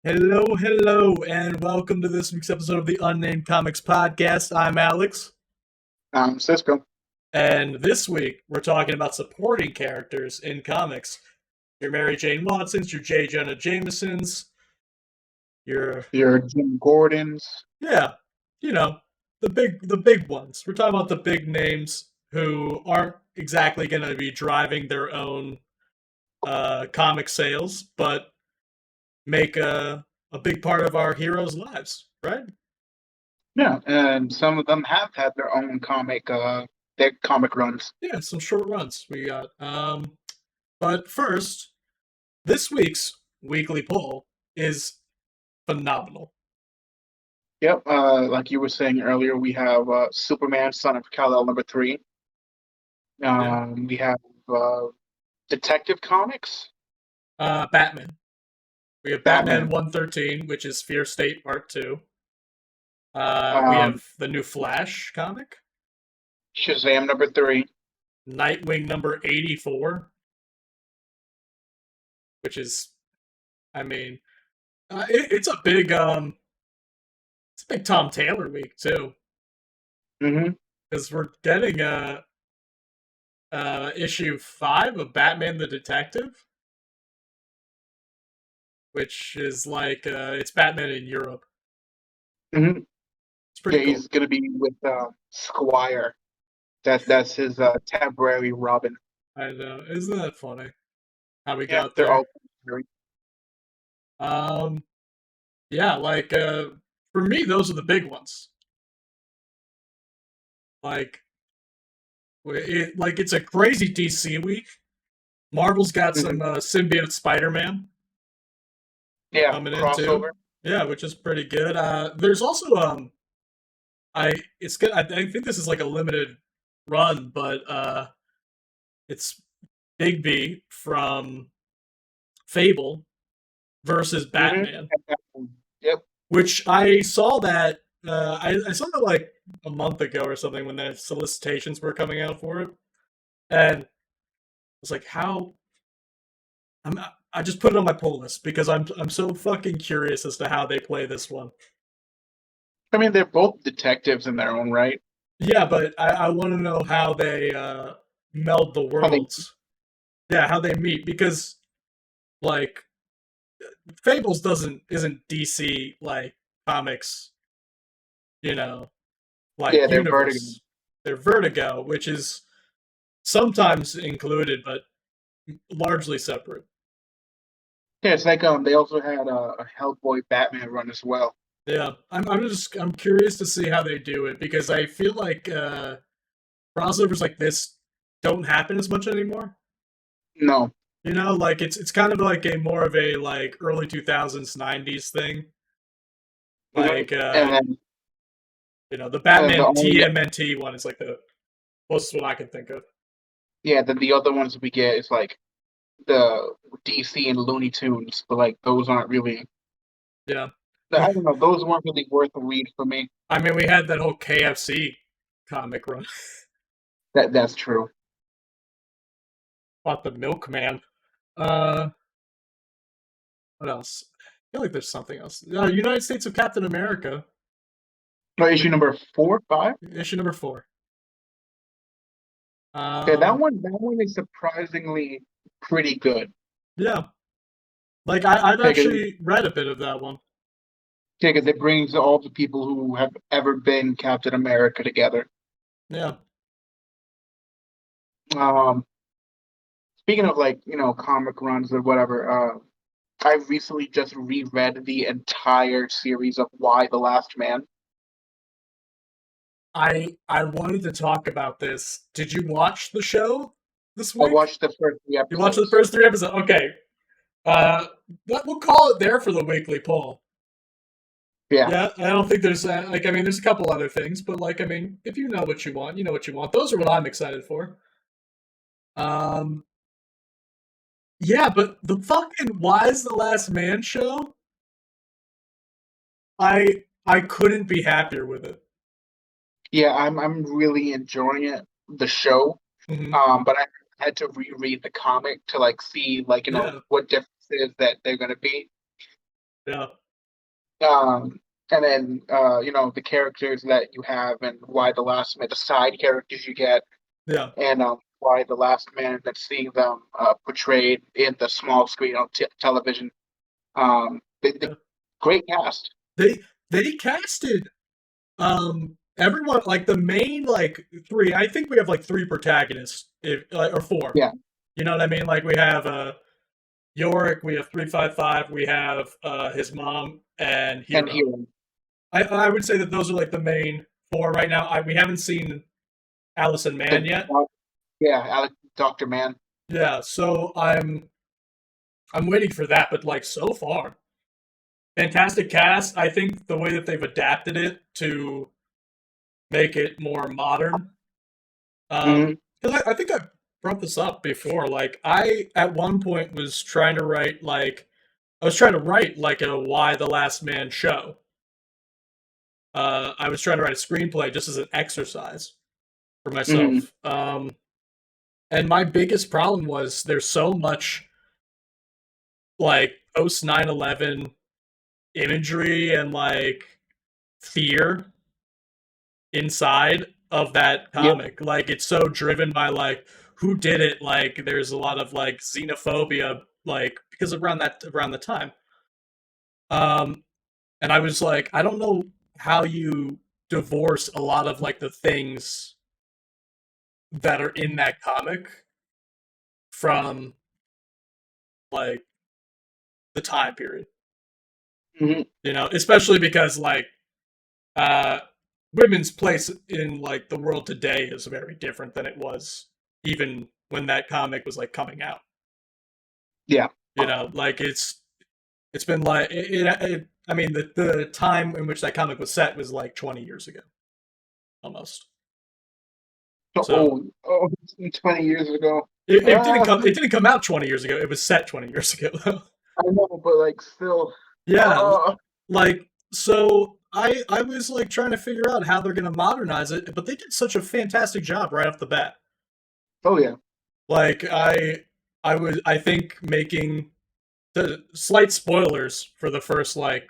Hello, hello, and welcome to this week's episode of the Unnamed Comics Podcast. I'm Alex, Cisco. and this week we're talking about supporting characters in comics. Your Mary Jane Watsons, your J. Jonah Jamesons, your Your Jim Gordons. yeah, you know, the big ones. We're talking about the big names who aren't exactly going to be driving their own comic sales, but make a big part of our heroes' lives, right? Yeah, and some of them have had their comic runs. Yeah, some short runs we got. But first, this week's weekly poll is phenomenal. Yep, like you were saying earlier, we have Superman, Son of Kal-El #3. Yeah. We have uh, Detective Comics, Batman. We have Batman Batman, 113, which is Fear State Part 2. We um, have the new Flash comic, Shazam #3. Nightwing number 84, which is, I mean, it's a big Tom Taylor week too, Mm-hmm. because we're getting issue 5 of Batman the Detective, which is like it's Batman in Europe. Mm-hmm. It's pretty Yeah, cool. he's gonna be with Squire. That's his temporary Robin. I know, isn't that funny how we Yeah, got they're there? all temporary. Um, yeah, like for me, those are the big ones. Like it's a crazy DC week. Marvel's got some Mm-hmm. symbiote Spider-Man Yeah, coming in too. crossover. Yeah, which is pretty good. There's also I it's good. I think this is like a limited run, but it's Big B from Fable versus Batman, Mm-hmm. Yep. which I saw that I saw that like a month ago or something when the solicitations were coming out for it, and I was like, how I'm I just put it on my pull list because I'm so fucking curious as to how they play this one. I mean, they're both detectives in their own right. Yeah, but I want to know how they meld the How they, worlds. Yeah, how they meet because like Fables doesn't isn't DC like comics, you know, like yeah, they're Vertigo. universe. They're Vertigo, which is sometimes included but largely separate. Yeah, it's like they also had a Hellboy Batman run as well. Yeah, I'm curious to see how they do it because I feel like crossovers like this don't happen as much anymore. No, You know, like it's kind of like a more of a like early 2000s 90s thing. hmm Like the and the Batman only TMNT one is like the closest one I can think of. then the other ones we get is like the DC and Looney Tunes, but like those aren't really. Yeah. I don't know. Those weren't really worth a read for me. I mean, we had that whole KFC comic run That's true. about the milkman. Uh what else? I feel like there's something else. United States of Captain America, No, issue number 4, 5. issue number 4. Yeah, Um that one is surprisingly pretty good. yeah. Like I've Because actually read a bit of that one. it brings all the people who have ever been Captain America together. Yeah. Um, Speaking of like, comic runs or whatever, I recently just reread the entire series of Why the Last Man. I wanted to talk about this. Did you watch the show this I week? watched the first three You watched the episodes. first 3 episodes? Okay. Uh, we'll call it there for the weekly poll. Yeah. Yeah, I don't think there's like I mean there's a couple other things, but like I mean if you know what you want, you know what you want. Those are what I'm excited for. Um, yeah, but the fucking Why is the Last Man show? I couldn't be happier with it. Yeah, I'm really enjoying it, the show. Hmm. But I had to reread the comic to like see like, Yeah, what differences that they're gonna be. yeah. And then the characters that you have and why the last man, the side characters you get, Yeah, and why the last man, and seeing them portrayed in the small screen on television. The yeah. great cast. They casted everyone like the main like three. I think we have like three protagonists, if like or four. Yeah, You know what I mean? Like we have Yorick, we have 355, we have his mom and and Hero. Hero. I would say that those are like the main four right now. We haven't seen Allison Mann The yet. yeah, Alex, Doctor Man. Yeah, so I'm waiting for that, but like so far, fantastic cast. I think the way that they've adapted it to make it more modern. Hmm. 'Cause I think I brought this up before. Like I at one point was trying to write like I was trying to write like a Why the Last Man show. I was trying to write a screenplay just as an exercise for Hmm. myself. And my biggest problem was there's so much like post 9/11 imagery and like fear inside of that Yep. comic. Like it's so driven by like who did it. Like there's a lot of like xenophobia, like because around the time. Um, and I was like, I don't know how you divorce a lot of like the things that are in that comic from like the time period. Hmm. You know, especially because like uh women's place in like the world today is very different than it was even when that comic was like coming out. Yeah. You know, like it's been like I mean the time in which that comic was set was like 20 years ago almost. So, So 20 years ago. it didn't come out 20 years ago. It was set 20 years ago though. I know, but like still. Yeah, Uh, like so I was like trying to figure out how they're going to modernize it, but they did such a fantastic job right off the bat. oh yeah. Like I think making the slight spoilers for the first like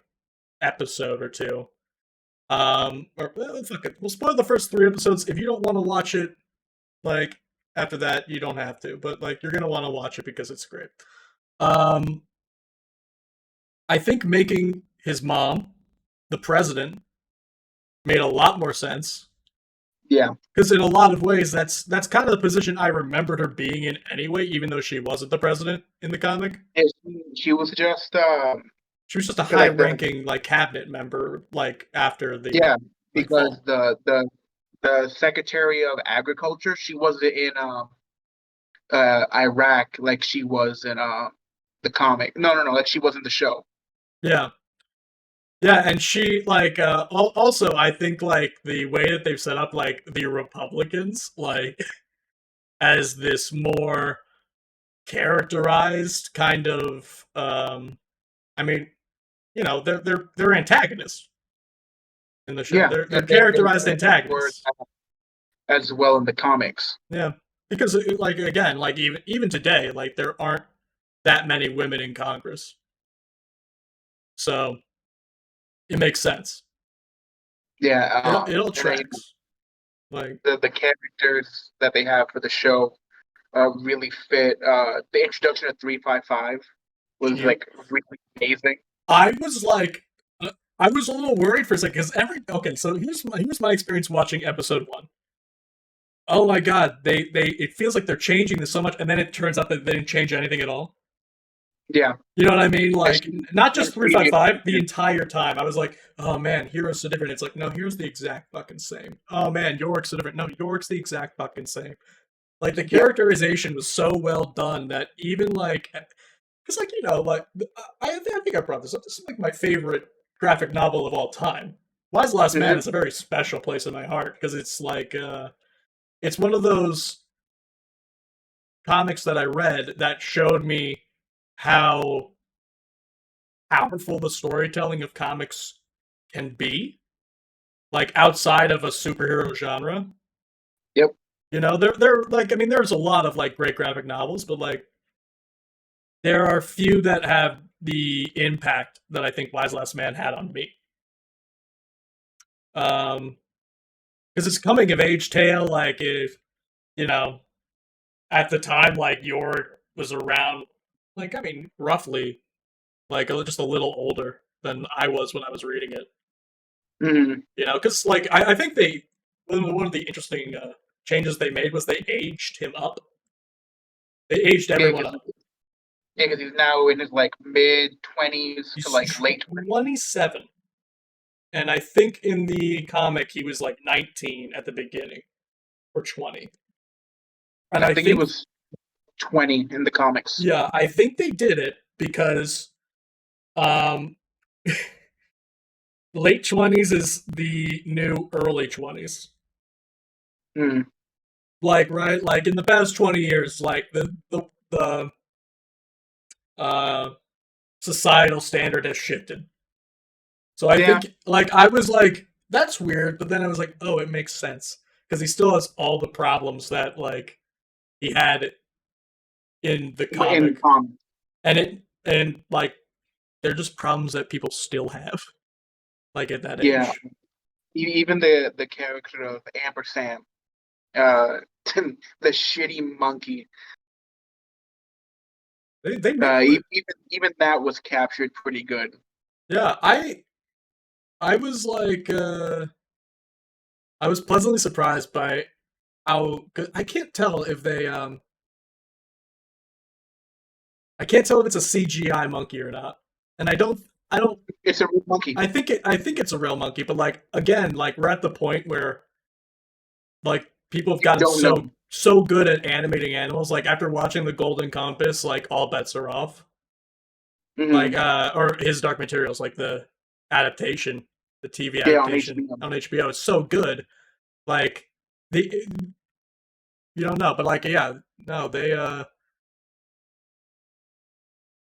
episode or two. Or fuck it, we'll spoil the first three episodes. If you don't want to watch it, like after that, you don't have to. But like you're gonna want to watch it because it's great. Um, I think making his mom the president made a lot more sense Yeah. because in a lot of ways that's kind of the position I remembered her being in anyway, even though she wasn't the president in the comic. Yeah, she was just She was just a like the high-ranking like cabinet member, like after the yeah, like because fall. the Secretary of Agriculture, she wasn't in Iraq like she was in the comic. No, no, no, like she was in the show. Yeah, yeah, and she like also I think like the way that they've set up like the Republicans like as this more characterized kind of I mean you know they're antagonists in the show. Yeah, They're and they characterized were antagonists. as well in the comics. Yeah, because like again, like even today, like there aren't that many women in Congress, so it makes sense. Yeah, It all and then tracks. Like the characters that they have for the show really fit. The introduction of 355 was yep, like really amazing. I was like, I was a little worried for a second because so here's my experience watching episode one. Oh my god, they it feels like they're changing this so much, and then it turns out that they didn't change anything at all. Yeah, You know what I mean? as Like not in just three five previous five. The seasons. entire time, I was like, oh man, Hero's so different. It's like no, Hero's the exact fucking same. Oh man, York's so different. No, York's the exact fucking same. Like the Yep. characterization was so well done that even like because like you know like I think I brought this up. This is like my favorite graphic novel of all time. Why's the Last Man Hmm. is a very special place in my heart because it's like it's one of those comics that I read that showed me how powerful the storytelling of comics can be, like outside of a superhero genre. Yep. You know, there like there's a lot of like great graphic novels, but like there are few that have the impact that I think Wise Last Man had on me. Because it's coming of age tale. Like if you know, at the time, like York was around, like I mean, roughly, like just a little older than I was when I was reading it. Mhm. Because like I think they one of the interesting changes they made was they aged him up. They aged Yeah, everyone because up. he's now in his like mid 20s to He's like late 20s. 27, and I think in the comic he was like 19 at the beginning or 20. And I I think he think was 20 in the comics. yeah, I think they did it because um late 20s is the new early 20s. Mm. Like right, like in the past 20 years, like the uh societal standard has shifted. So I Yeah, think like I was like that's weird, but then I was like, oh, it makes sense because he still has all the problems that like he had in the in comic, and like they're just problems that people still have like at that yeah. age. Even the character of Ampersand, uh, the shitty monkey. They made him Even that was captured pretty good. yeah, I was like I was pleasantly surprised by how 'cause I can't tell if they I can't tell if it's a CGI monkey or not. And I don't It's a real monkey. I think it's a real monkey, but like again, like we're at the point where like people have You gotten don't know. so good at animating animals. Like after watching the Golden Compass, like all bets are off. Like Hmm. or his Dark Materials, like the adaptation, the TV Yeah, on adaptation HBO. on HBO is so good. Like the you don't know, but like yeah, no, they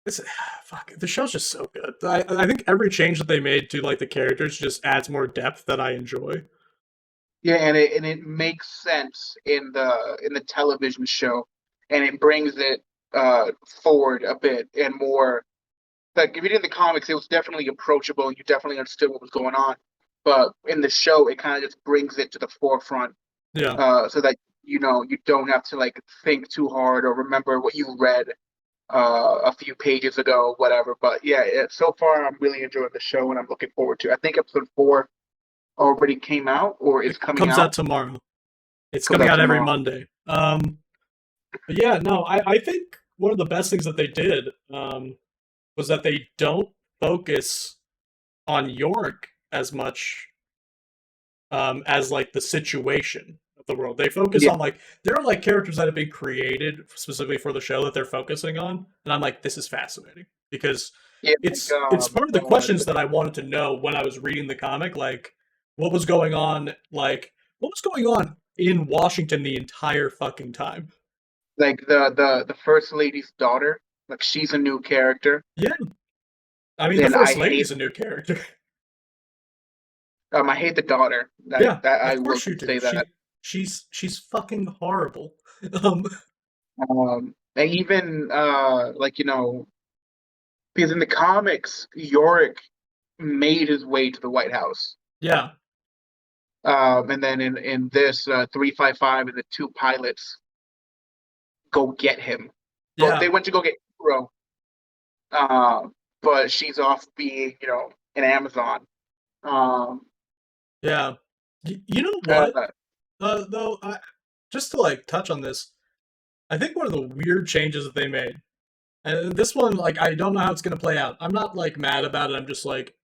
it's fuck the show's just so good. I think every change that they made to like the characters just adds more depth that I enjoy. Yeah, and it makes sense in the television show, and it brings it forward a bit and more. Like if you did in the comics, it was definitely approachable, and you definitely understood what was going on. But in the show, it kind of just brings it to the forefront, Yeah. so that you don't have to like think too hard or remember what you read a few pages ago, whatever. But yeah, so far I'm really enjoying the show, and I'm looking forward to. I think episode 4 already came out or is It coming comes out out. tomorrow. It's Comes coming out out every tomorrow. Monday. But yeah, no, I think one of the best things that they did was that they don't focus on York as much as like the situation of the world. They focus Yeah, on like there are like characters that have been created specifically for the show that they're focusing on, and I'm like, this is fascinating because yeah, it's part of the questions the, that I wanted to know when I was reading the comic, like what was going on, like what was going on in Washington the entire fucking time. like the first lady's daughter. Like she's a new character, Yeah, I mean the and I first hate lady's a new character. I hate the daughter. That Yeah, that I of will course you do. say that. She's fucking horrible. Um, And even like because in the comics, Yorick made his way to the White House. yeah, And then in this 355 and the two pilots go get him. Well, they yeah, went to go get Hero, uh, but she's off being an Amazon. Um, yeah. You know uh, what? Though, just to like touch on this, I think one of the weird changes that they made, and this one, like, I don't know how it's gonna play out. I'm not like mad about it. I'm just like,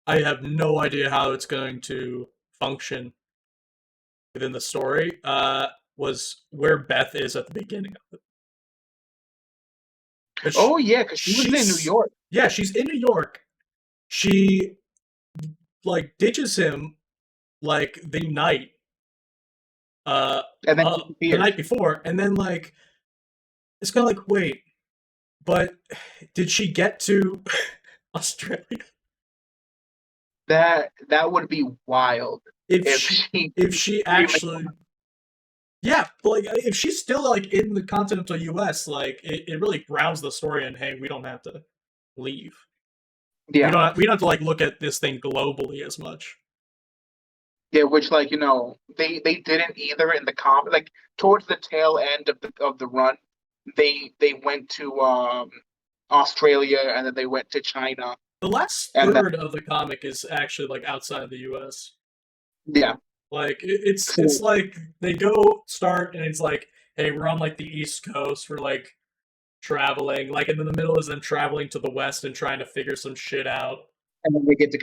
I have no idea how it's going to function within the story. Was where Beth is at the beginning of it. 'Cause oh yeah, because she was in New she's York, yeah, she's in New York. She like ditches him like and then the disappears. night before, and then like it's kind of like wait, but did she get to Australia? That would be wild If if she she if she came and actually yeah, but like if she's still like in the continental US, like it really grounds the story and hey, we don't have to. leave. Yeah. We don't have to like look at this thing globally as much. Yeah, which like they didn't either in the comic. Like towards the tail end of the run, they went to Australia and then they went to China The last and then third of the comic is actually like outside the U.S. yeah. Like it's So like they go start and it's like, hey, we're on like the East Coast, we're like traveling, like, and in the middle is them traveling to the West and trying to figure some shit out. and then they get to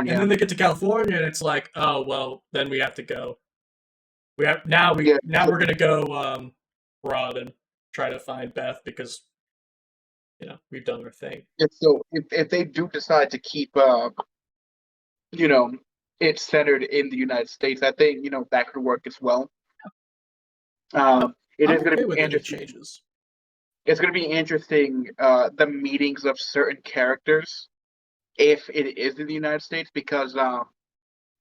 And California. then they get to California and it's like, oh well, then we have to go. Yeah. Now So, we're gonna go abroad and try to find Beth because we've done our thing. so if they do decide to keep you know it centered in the United States, I think that could work as well. It I'm is going to okay be with any interesting. changes. It's going to be interesting the meetings of certain characters if it is in the United States because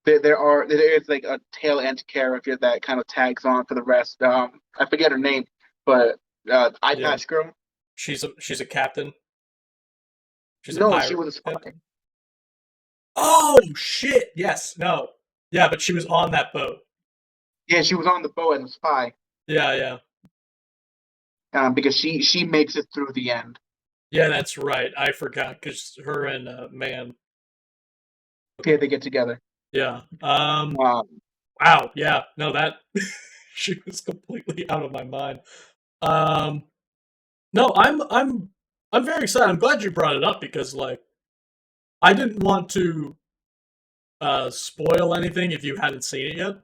there is like a tail end character that kind of tags on for the rest. I forget her name, but Eye Yeah, Patch Girl. she's a captain. She's a No, she pirate was a spy. captain. Oh shit! Yes, no, yeah, but she was on that boat. Yeah, she was on the boat as a spy Yeah, yeah, because she makes it through the end. yeah. That's right. I forgot because her and man. Okay, they get together. Yeah. Um, Wow. Yeah. No, that she was completely out of my mind. Um. No, I'm very excited. I'm glad you brought it up because like I didn't want to spoil anything if you hadn't seen it yet.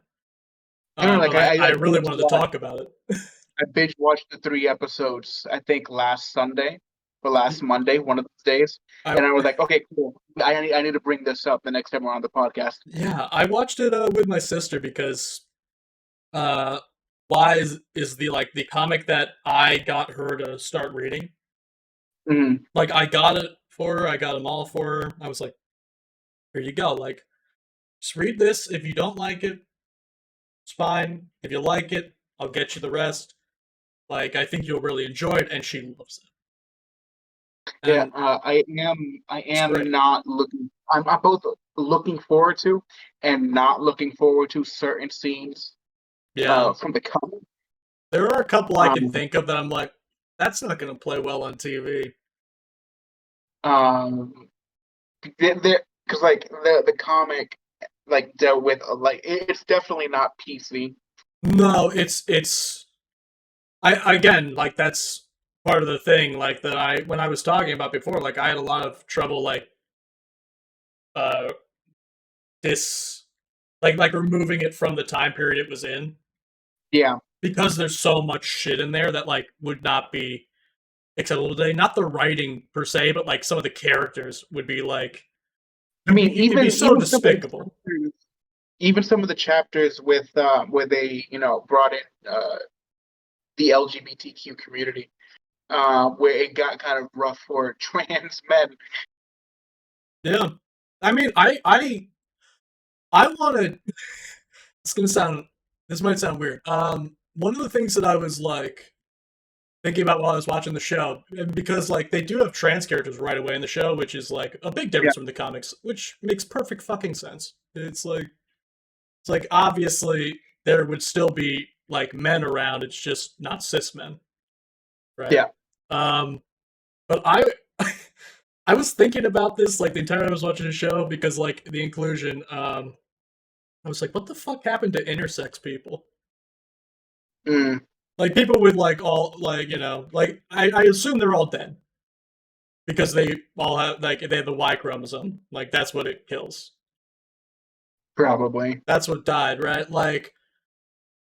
I don't know, like But I I really binge wanted to watched talk about it. I binge watched the 3 episodes. I think last Sunday or last Monday, one of those days, I and I was like, okay, cool. I need to bring this up the next time we're on the podcast. Yeah, I watched it with my sister because uh Lies is the like the comic that I got her to start reading. Mhm. Like I got it for her, I got them all for her. I was like, here you go. Like just read this. If you don't like it, it's fine. If you like it, I'll get you the rest. Like I think you'll really enjoy it, and she loves it. Yeah, And I it's am great. not looking. I'm both looking forward to and not looking forward to certain scenes Yeah. from the comic. There are a couple I can Um, think of that I'm like, that's not gonna play well on TV. um, because like the comic like dealt with like it's definitely not PC. No, it's I again, like that's part of the thing, like that I when I was talking about before, like I had a lot of trouble like uh this like removing it from the time period it was in Yeah, because there's so much shit in there that like would not be acceptable today. Not the writing per se, but like some of the characters would be like I mean it'd be so even some of the despicable. chapters, even some of the chapters with where they brought in the LGBTQ community, where it got kind of rough for trans men. Yeah. I mean I wanted it's gonna sound this might sound weird. One of the things that I was like thinking about while I was watching the show, and because like they do have trans characters right away in the show, which is like a big Yeah, difference from the comics, which makes perfect fucking sense. It's like obviously there would still be like men around, it's just not cis men, right? yeah. Um, but I I was thinking about this like the entire time I was watching the show because like the inclusion, I was like, what the fuck happened to intersex people? Mm, Like people with like all like like I assume they're all dead because they all have like they have the Y chromosome. Like that's what it kills. probably. That's what died, right? Like,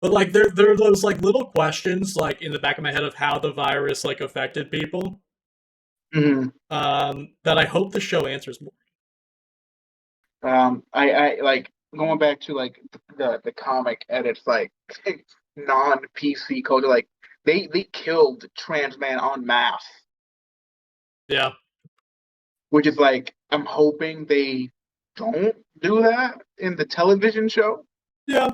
but like there are those like little questions like in the back of my head of how the virus like affected people. Mm. That I hope the show answers more. I like going back to like the comic edits, like non PC culture. Like they killed trans man en masse, Yeah, which is like I'm hoping they don't do that in the television show. yeah.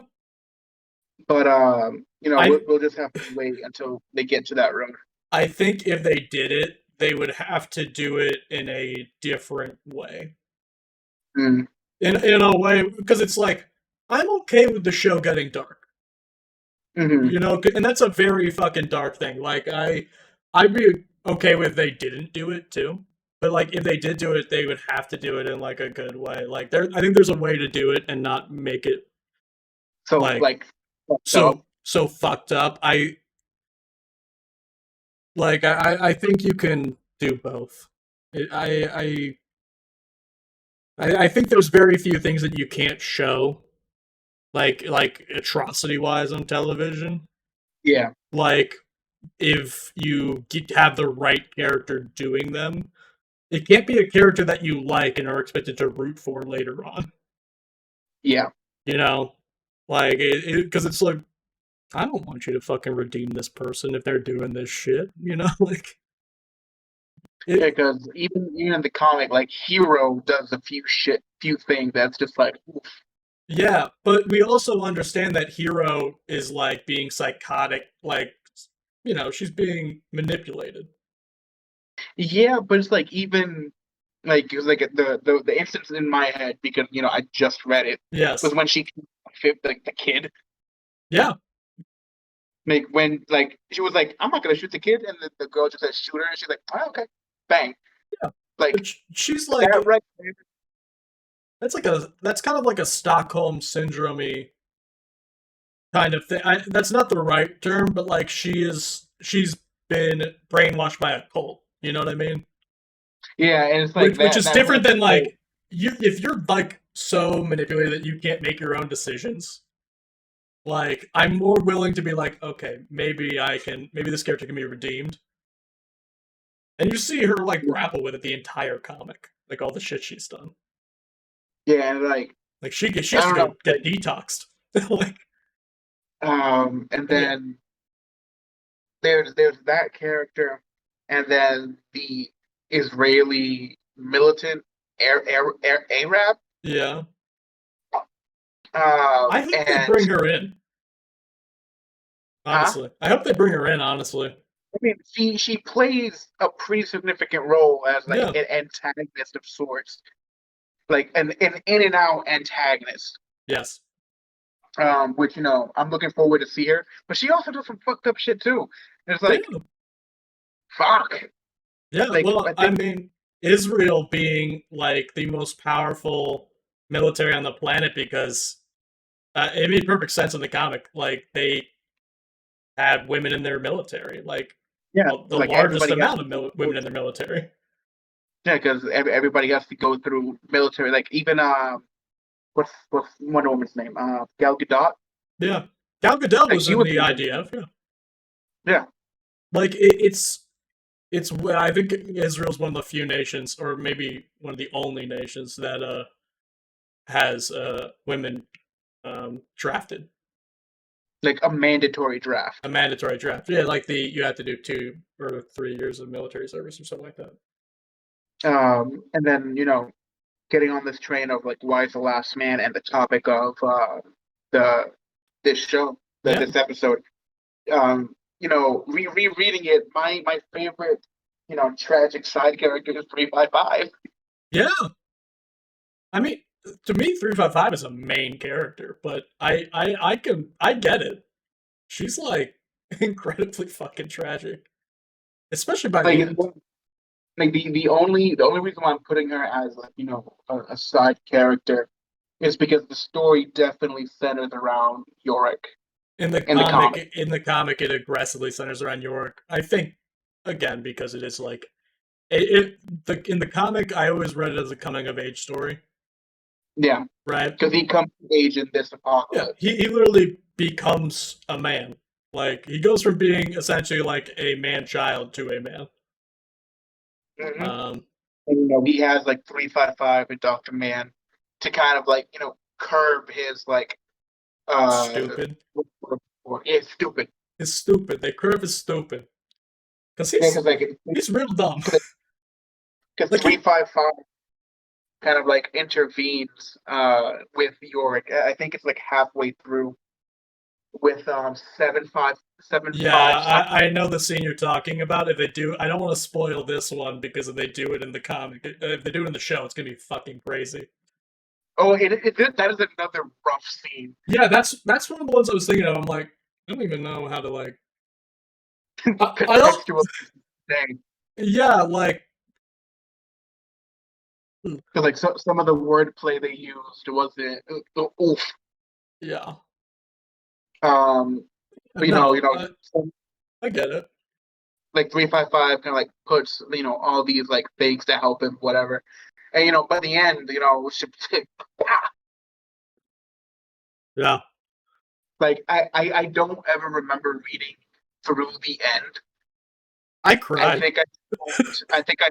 But I we'll just have to wait until they get to that room. I think if they did it, they would have to do it in a different way. Mm. In a way, because it's like I'm okay with the show getting dark, Hmm. and that's a very fucking dark thing. Like I'd be okay with if they didn't do it too. But like if they did do it, they would have to do it in like a good way. Like I think there's a way to do it and not make it So like like fucked up. so fucked up. I think you can do both. I think there's very few things that you can't show, like atrocity wise on television. Yeah, Like if you have the right character doing them, it can't be a character that you like and are expected to root for later on. yeah, You know, like because it's like I don't want you to fucking redeem this person if they're doing this shit. Like yeah. it. Because even in the comic, like Hero does a few things that's just like, oof. Yeah, but we also understand that Hero is like being psychotic, like she's being manipulated. Yeah, but it's like even like it was like the instance in my head because I just read it was Yes. when she like the kid. Yeah. Like when like she was like, I'm not gonna shoot the kid, and the girl just said shoot her, and she's like, oh, okay, bang. Yeah. Like But she's that like right. that's kind of like a Stockholm syndrome kind of thing. That's not the right term, but like she's been brainwashed by a cult. You know what I mean? Yeah, and it's like Which that is that different red than pill. like if you're like so manipulated that you can't make your own decisions. Like I'm more willing to be like, okay, maybe this character can be redeemed. And you see her like grapple with it the entire comic, like all the shit she's done. Yeah, and like Like she I has to don't know, go get detoxed. Like and yeah, then there's that character, and then the Israeli militant Arab, yeah. I hope they and bring her in. huh? Honestly, I hope they bring her in. Honestly, I mean, she plays a pretty significant role as like yeah, an antagonist of sorts, like an in and out antagonist. yes, Which I'm looking forward to see her, but she also does some fucked up shit too. It's yeah, like fuck, yeah. like Well, I I think mean, Israel being like the most powerful military on the planet because it made perfect sense in the comic. Like they had women in their military, like yeah, the like largest everybody has amount to of go women through. in their military. Yeah, because everybody has to go through military. Like even what's Wonder Woman's name? Gal Gadot. Yeah, Gal Gadot Like was she in was the in the military. IDF. Yeah, Yeah, like it's I think Israel's one of the few nations, or maybe one of the only nations that has women drafted, like a mandatory draft. a mandatory draft. Yeah, like you have to do 2 or 3 years of military service or something like that. And then getting on this train of like why is the last man and the topic of the this show, Yeah, this episode. Rereading it, my favorite, tragic side character is 355. yeah. I mean, to me, 355 is a main character, but I get it. She's like incredibly fucking tragic, especially by Like the it's end. like the only reason why I'm putting her as like a side character is because the story definitely centers around Yorick in the comic. In the comic, it aggressively centers around York. I think again because it is like in the comic, I always read it as a coming of age story, Yeah, right? because he comes of age in this Yeah, apocalypse. he literally becomes a man. Like he goes from being essentially like a man child to a man. Hmm. Um, And he has like 355 and Doctor Man to kind of like curb his like stupid. it's stupid. It's stupid. They curve is stupid because Yeah, because like he's real dumb. because Like he 355 kind of like intervenes with Yorick. I think it's like halfway through with Yeah, 7'5" something. I know the scene you're talking about. If they do, I don't want to spoil this one because if they do it in the comic, if they do it in the show, it's gonna be fucking crazy. Oh, that is another rough scene. Yeah, that's one of the ones I was thinking of. I'm like, I don't even know how to like. I don't. Textual thing. Yeah, like, Because like some of the wordplay they used wasn't oof. yeah. But No, some, I get it. like 355 kind of like puts all these like things to help him, whatever. And by the end, Yeah, like I don't ever remember reading through the end. I I cried. think I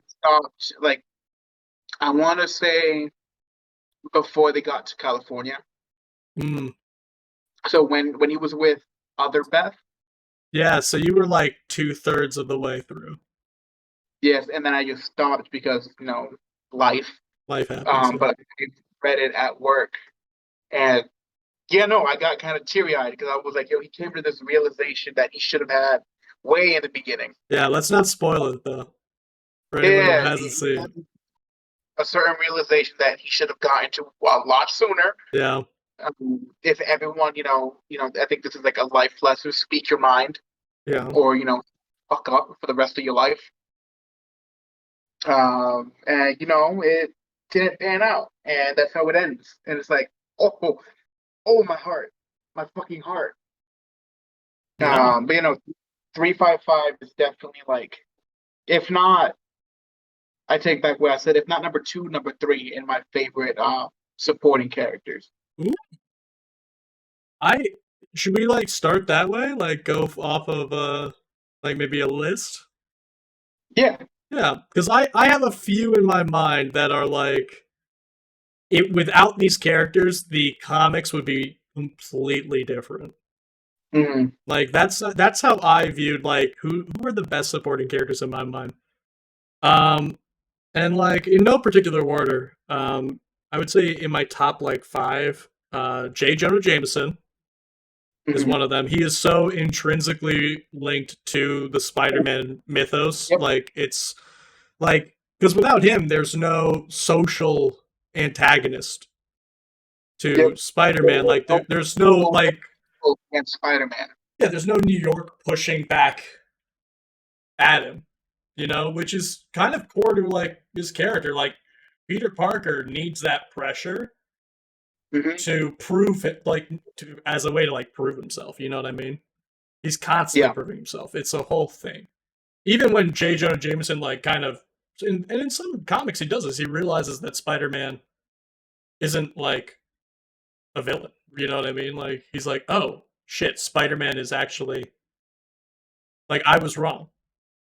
stopped like I want to say before they got to California. Mm. So when he was with other Beth, Yeah, so you were like 2/3 of the way through. yes, and then I just stopped because life. Life happens. Yeah. But I read it at work, and yeah, no, I got kind of teary eyed because I was like, yo, he came to this realization that he should have had way in the beginning. Yeah, let's not spoil it though for anyone who Yeah, hasn't he seen. had a certain realization that he should have gotten to a lot sooner. Yeah, If everyone, I think this is like a life lesson: speak your mind, yeah, or fuck up for the rest of your life. And it didn't pan out, and that's how it ends. And it's like, oh, oh, my heart, my fucking heart. yeah. But 355 is definitely like, if not, I take back what I said. If not number two, number three in my favorite supporting characters. Ooh, I should we like start that way? Like go off of like maybe a list? Yeah. Yeah, because I have a few in my mind that are like it without these characters, the comics would be completely different. Hmm. Like that's how I viewed like who are the best supporting characters in my mind. Um, and like in no particular order, I would say in my top like five, J. Jonah Jameson is Hmm. one of them. He is so intrinsically linked to the Spider-Man mythos. Yep. Like it's like because without him, there's no social antagonist Yep. to Spider-Man. No, Like no, there's no no like against Spider-Man. yeah, there's no New York pushing back at him, which is kind of core to like his character. Like Peter Parker needs that pressure Hmm. to prove it, like to as a way to like prove himself. You know what I mean? He's constantly Yeah. proving himself. It's a whole thing. Even when J. Jonah Jameson like kind of, and in some comics he does this. He realizes that Spider-Man isn't like a villain. You know what I mean? Like he's like, oh shit, Spider-Man is actually like I was wrong.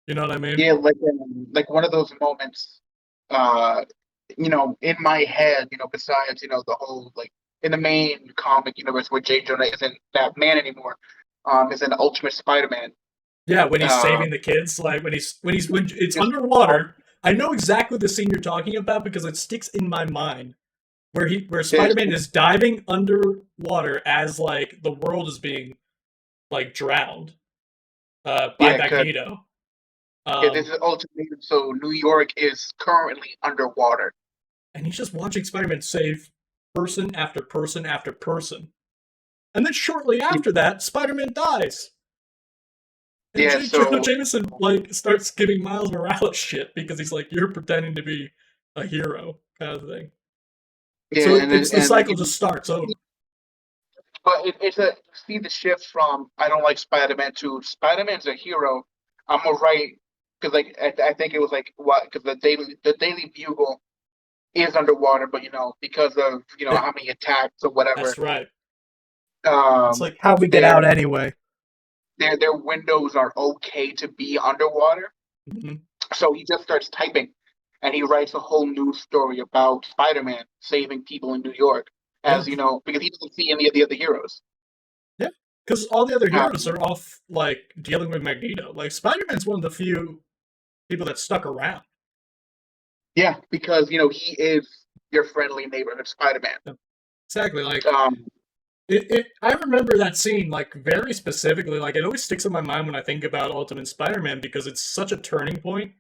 You know what I mean? Yeah, like one of those moments, uh, in my head, besides, the whole like in the main comic universe where J. Jonah isn't that man anymore, is an Ultimate Spider-Man. Yeah, when he's Uh, saving the kids, like when it's just underwater. I know exactly the scene you're talking about because it sticks in my mind. Where there's Spider-Man is diving underwater as like the world is being like drowned by yeah, cause Magneto. yeah, this Um, is Ultimate, so New York is currently underwater. and he's just watching Spider-Man save person after person after person. And then shortly after that, Spider-Man dies. And Yeah, J. Jonah so Jameson like starts giving Miles Morales shit because he's like, "You're pretending to be a hero," kind of thing. So yeah, and it's the and cycle just starts over. but it's a see the shift from I don't like Spider-Man to Spider-Man's a hero. I'm gonna write because like I think it was like what because the Daily Bugle is underwater, but because of Yeah, how many attacks or whatever, that's right. It's um, like how we get their out anyway. their windows are okay to be underwater. Mhm. So he just starts typing, and he writes a whole news story about Spider-Man saving people in New York, Yeah, as because he doesn't see any of the other heroes. yeah. Because all the other heroes Um, are off like dealing with Magneto. Like Spider-Man's one of the few people that stuck around. yeah, because he is your friendly neighborhood Spider-Man. Yeah, exactly. Like Um, I remember that scene like very specifically. Like it always sticks in my mind when I think about Ultimate Spider-Man because it's such a turning point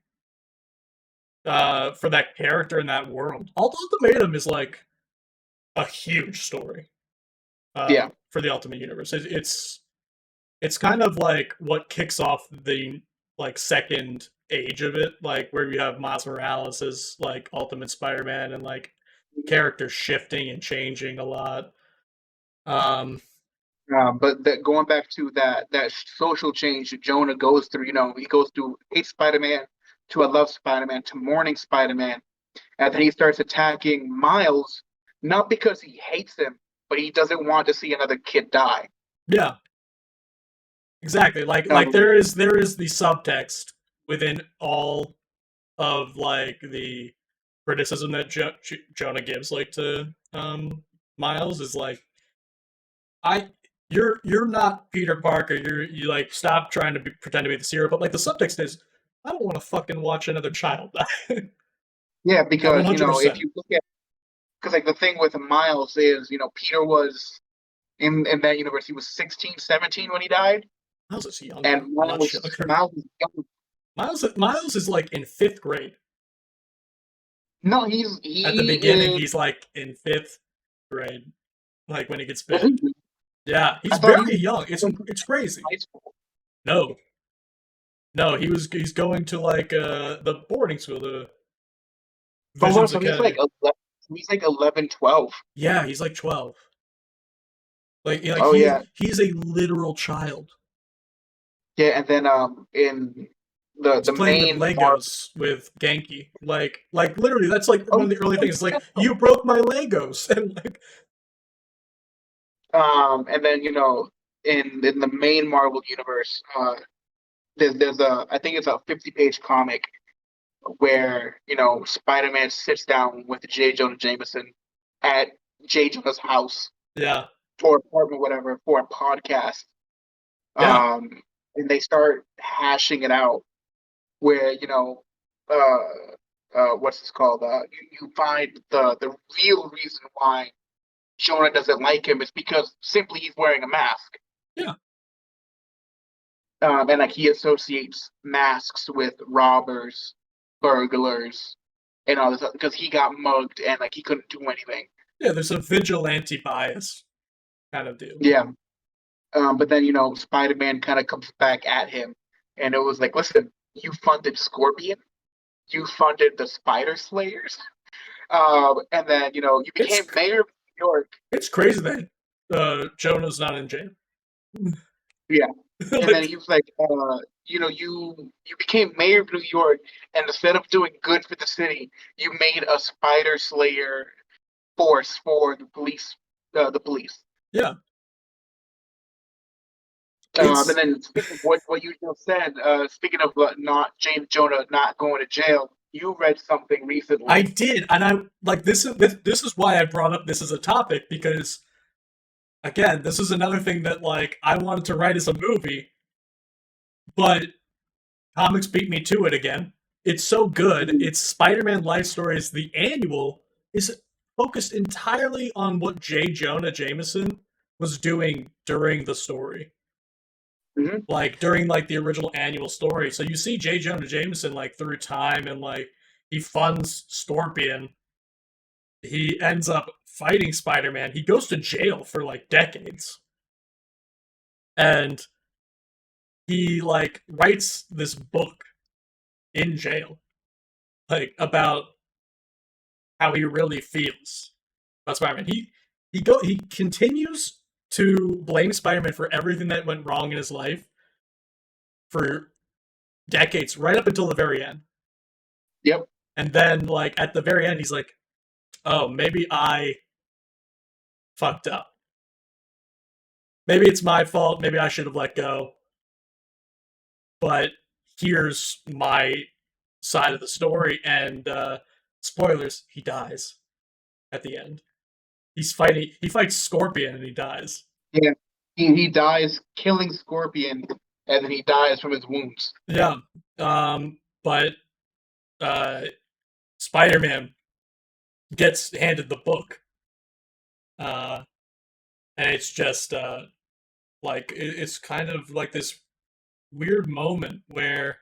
for that character in that world. Ultimatum is like a huge story Yeah. for the Ultimate Universe. It's kind of like what kicks off the like second age of it, like where you have Miles Morales as like Ultimate Spider-Man and like characters shifting and changing a lot. Um, But that going back to that social change that Jonah goes through, he goes through hate Spider-Man to I love Spider-Man to mourning Spider-Man, and then he starts attacking Miles, not because he hates him, but he doesn't want to see another kid die. yeah, exactly. Like Um, there is the subtext within all of like the criticism that Jonah gives like to Miles is like I you're not Peter Parker. You like stop trying to pretend to be the hero. But like the subtext is, I don't want to fucking watch another child die. yeah, At one because hundred if percent. you look at because like the thing with Miles is Peter was in that universe he was 16, 17 when he died, Miles is younger, and much Miles younger. Miles is young. Miles is like in fifth grade. No, At the he beginning, is. he's like in fifth grade. Like when he gets Was bit. he? Yeah, I he's thought he very was young. going to It's crazy. high school. No, no, he's going to like the boarding school, the Oh, well, Visions so Academy. he's like 11, 12. Yeah, he's like 12. Like Oh yeah, he's a literal child. yeah, and then in He's the playing with main Marvel. Legos with Genki. Like literally, that's like Oh, one of the early things. It's like yeah. you broke my Legos, and like And then in the main Marvel universe, there's a I think it's a 50-page comic where Spider-Man sits down with J. Jonah Jameson at J. Jonah's house yeah, or apartment, whatever, for a podcast. yeah, Um, and they start hashing it out where what's this called? You find the real reason why Jonah doesn't like him is because simply he's wearing a mask. yeah. And like he associates masks with robbers, burglars, and all this because he got mugged and like he couldn't do anything. Yeah, there's a vigilante bias kind of deal. Yeah. But then Spider-Man kind of comes back at him, and it was like, listen, you funded Scorpion, you funded the Spider Slayers, and then you It's became mayor of New York. it's crazy that Jonah's not in jail. Yeah. And then Like he was like, you became mayor of New York, and instead of doing good for the city, you made a Spider Slayer force for the police. The police. yeah, And it's then speaking of what you just said, speaking of not James Jonah not going to jail, you read something I recently. did, and I like this is why I brought up this as a topic because again, this is another thing that like I wanted to write as a movie, but comics beat me to it again. It's so good. Mm-hmm. It's Spider-Man Life Stories. The annual is focused entirely on what J. Jonah Jameson was doing during the story. Hmm. Like during like the original annual story. So you see J. Jonah Jameson like through time and like he funds Scorpion. He ends up fighting Spider-Man. He goes to jail for like decades. And he like writes this book in jail like about how he really feels about Spider-Man. He continues to blame Spider-Man for everything that went wrong in his life for decades, right up until the very end. Yep. And then like at the very end, he's like, "Oh, maybe I fucked up. Maybe it's my fault. Maybe I should have let go. But here's my side of the story." And spoilers: he dies at the end. He's fighting. He fights Scorpion and he dies. Yeah. He dies killing Scorpion, and then he dies from his wounds. Yeah. But uh, Spider-Man gets handed the book, uh, and it's just like it's kind of like this weird moment where,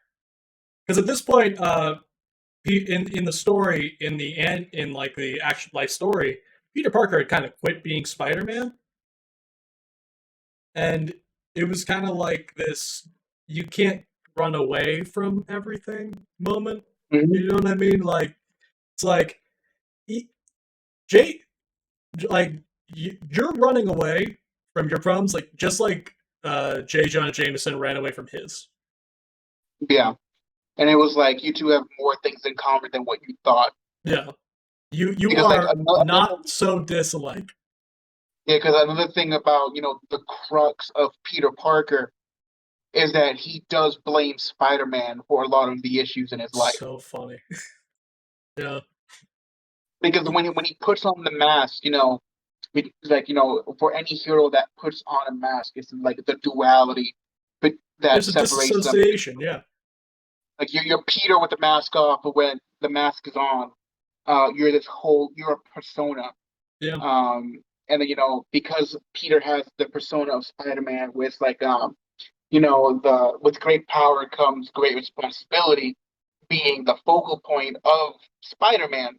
because at this point, in the story, in the end, in like the actual life story, Peter Parker had kind of quit being Spider-Man, and it was kind of like this you can't run away from everything moment. Mhm. You know what I mean? Like it's like Jay, like you're running away from your problems, like just like J. Jonah Jameson ran away from his. Yeah, and it was like you two have more things in common than what you thought. Yeah, you Because like are not so dislike. yeah, because another thing about the crux of Peter Parker is that he does blame Spider-Man for a lot of the issues in his life. So funny. Yeah, Because when he puts on the mask, like for any hero that puts on a mask, it's like the duality, but that there's a separates them. disassociation. Yeah, Like you're Peter with the mask off, but when the mask is on, you're a persona. yeah, And then because Peter has the persona of Spider-Man with like the with great power comes great responsibility, being the focal point of Spider-Man.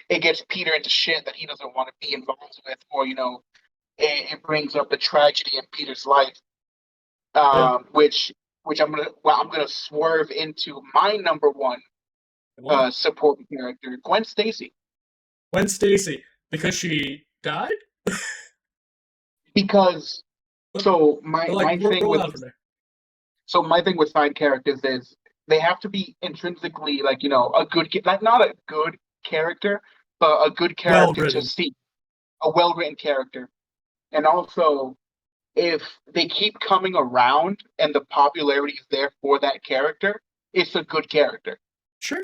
It gets Peter into shit that he doesn't want to be involved with, or it brings up the tragedy in Peter's life, yeah. which I'm gonna swerve into my number one Come on, supporting character, Gwen Stacy, Gwen Stacy, because she died. because But, so like, roll out from there. my thing with side characters is they have to be intrinsically like a good like not a good character, but a good Well character to written. see, a well written character, and also if they keep coming around and the popularity is there for that character, it's a good character. Sure.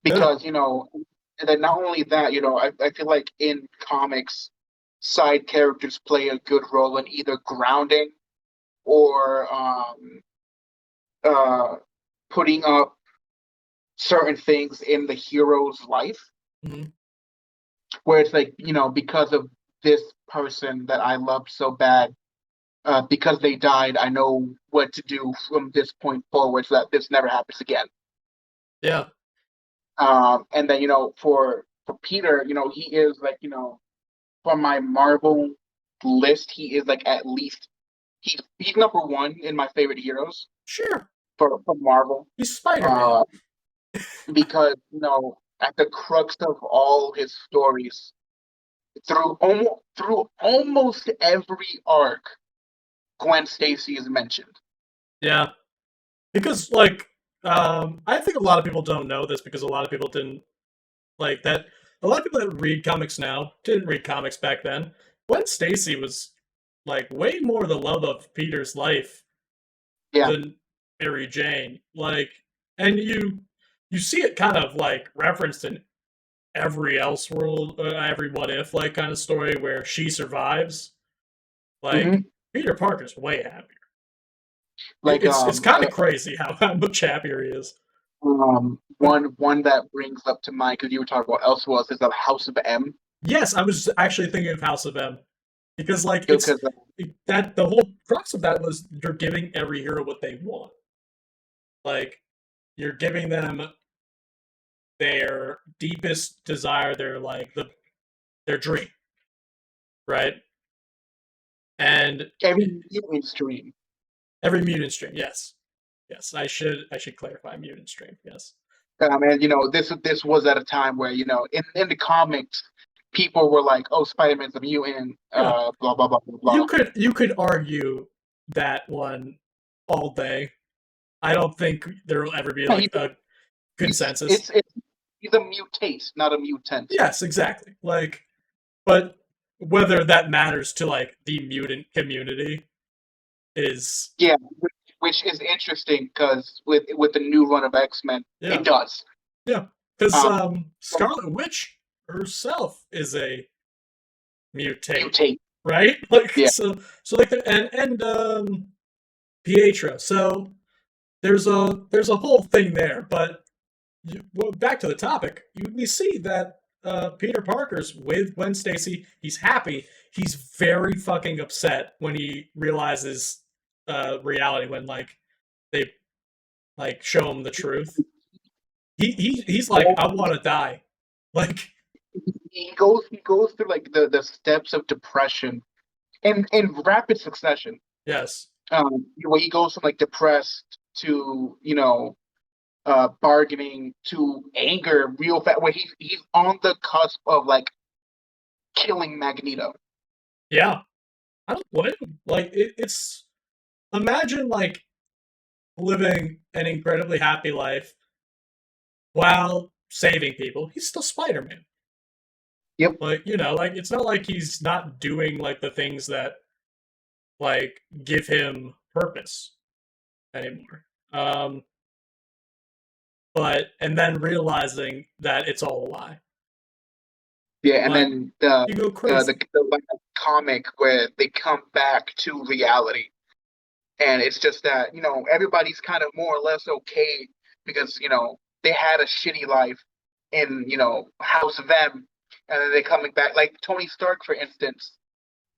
Yeah. Because, and then not only that, I feel like in comics, side characters play a good role in either grounding or uh, putting up certain things in the hero's life, Mhm. where it's like, because of this person that I loved so bad, because they died, I know what to do from this point forward so that this never happens again. Yeah. And then for Peter, he is like from my Marvel list, he is like at least he's number one in my favorite heroes Sure. for Marvel. He's Spider-Man. Uh, because at the crux of all his stories, through almost every arc, Gwen Stacy is mentioned. Yeah. Because like I think a lot of people don't know this because a lot of people didn't like that. A lot of people that read comics now didn't read comics back then. Gwen Stacy was like way more the love of Peter's life Yeah. than Mary Jane. Like, and you see it kind of like referenced in every Elseworld, every What If like kind of story where she survives. Like Hmm. Peter Parker's way happier. Like It's kind of crazy how much happier he is. But one that brings up to mind because you were talking about Elseworlds is the House of M. yes, I was actually thinking of House of M because like it's Because that the whole crux of that was you're giving every hero what they want. Like you're giving them their deepest desire, their like their dream, right? And every mutant stream. every mutant stream, yes, yes, I should clarify mutant stream, yes. And this was at a time where in the comics, people were like, "Oh, Spider-Man's a mutant," Yeah, blah blah blah blah you blah. could argue that one all day. I don't think there will ever be Yeah, like a consensus. he's a mutate, not a mutant. Yes, exactly. Like, but whether that matters to like the mutant community is Yeah, which is interesting because with the new run of X-Men, yeah, it does. yeah, because Um, Scarlet Witch herself is a mutate, mutate. right? Like Yeah. so like and Pietro. So there's a whole thing there, but well, back to the topic. We see that Peter Parker's with Gwen Stacy. He's happy. He's very fucking upset when he realizes reality when like they like show him the truth. He's like, I want to die. Like, he goes through like the steps of depression in rapid succession. yes, Where he goes from like depressed to bargaining to anger real fast. Where he's on the cusp of like killing Magneto. yeah. I don't blame him. Like, it's imagine like living an incredibly happy life while saving people. He's still Spider Man. Yep. Like, like it's not like he's not doing like the things that like give him purpose anymore. But and then realizing that it's all a lie. Yeah, and Like then you go the crazy. like, comic where they come back to reality, and it's just that everybody's kind of more or less okay because they had a shitty life in House of M, and then they coming back like Tony Stark, for instance.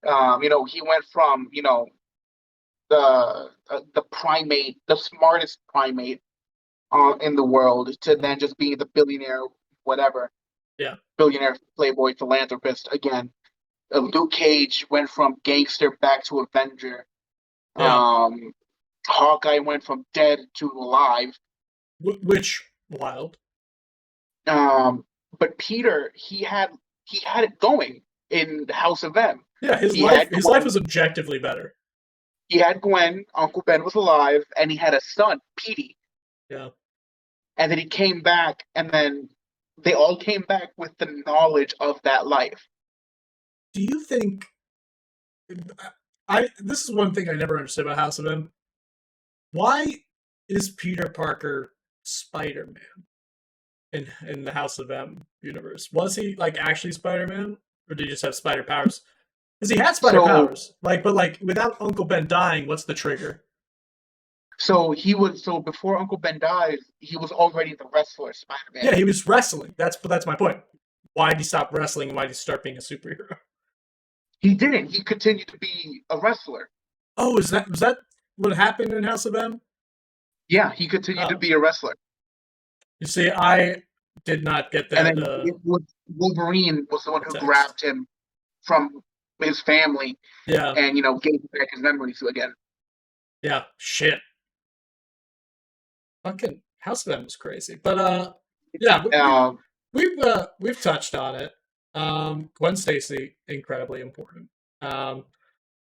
He went from the primate, the smartest primate in the world, to then just being the billionaire, whatever, Yeah. billionaire playboy philanthropist again. Luke Cage went from gangster back to Avenger. Yeah. Um, Hawkeye went from dead to alive. Which wild. Um, but Peter, he had it going in House of M. Yeah, his He life had his life Gwen. was objectively better. He had Gwen. Uncle Ben was alive, and he had a son, Petey. Yeah. And then he came back, and then they all came back with the knowledge of that life. Do you think I this is one thing I never understood about House of M. Why is Peter Parker Spider-Man in the House of M universe? Was he like actually Spider-Man, or did he just have spider powers? Because he had spider So, powers, like, but like without Uncle Ben dying, what's the trigger? so before Uncle Ben dies, he was already the wrestler Spider-Man. Yeah, he was wrestling. That's my point. Why did he stop wrestling? And why did he start being a superhero? He didn't. He continued to be a wrestler. Oh, was that what happened in House of M? Yeah, he continued to Oh, be a wrestler. you see, I did not get And that then Wolverine was the one who text. grabbed him from his family Yeah, and gave him back his memories again. yeah, shit. Fucking House of M was crazy, but yeah, Um, we've touched on it. Gwen Stacy, incredibly important. Um,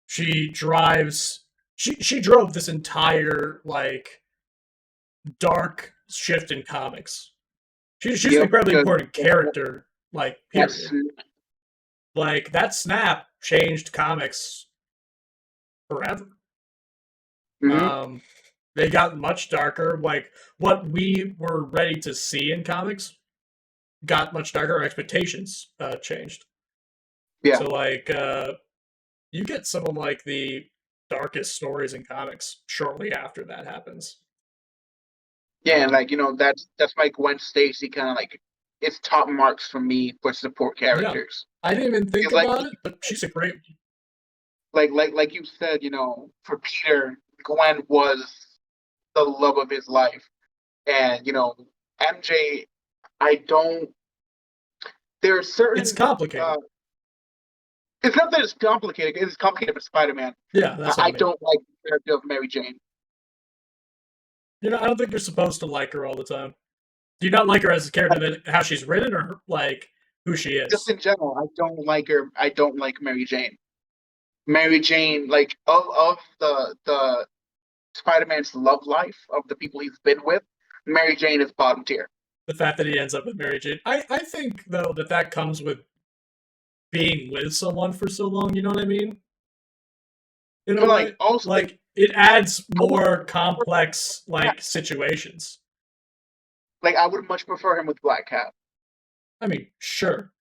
she drives. She drove this entire like dark shift in comics. She's an yep, incredibly because important character. Like that's period. Like that snap changed comics forever. mhm, Um, they got much darker. Like what we were ready to see in comics got much darker. Our expectations changed. yeah, So like you get some of like the darkest stories in comics shortly after that happens. yeah, and like that's my Gwen Stacy kind of like it's top marks for me for support Yeah, characters. I didn't even think Because like about it, but she's a great one. like you said, for Peter, Gwen was the love of his life, and MJ, I don't. There are It's certain. complicated. Uh, it's not that it's complicated. It's complicated for Spider-Man. Yeah, that's what I I mean. don't like the character of Mary Jane. I don't think you're supposed to like her all the time. Do you not like her as a character that how she's written, or like who she Just is? in general, I don't like her. I don't like Mary Jane. Mary Jane, like of the Spider-Man's love life of the people he's been with, Mary Jane is bottom tier. The fact that he ends up with Mary Jane. I think though that comes with being with someone for so long. You know what I mean? In a But like way, also like like it adds I would more prefer complex Cat. like situations. Like I would much prefer him with Black Cat. I mean, sure,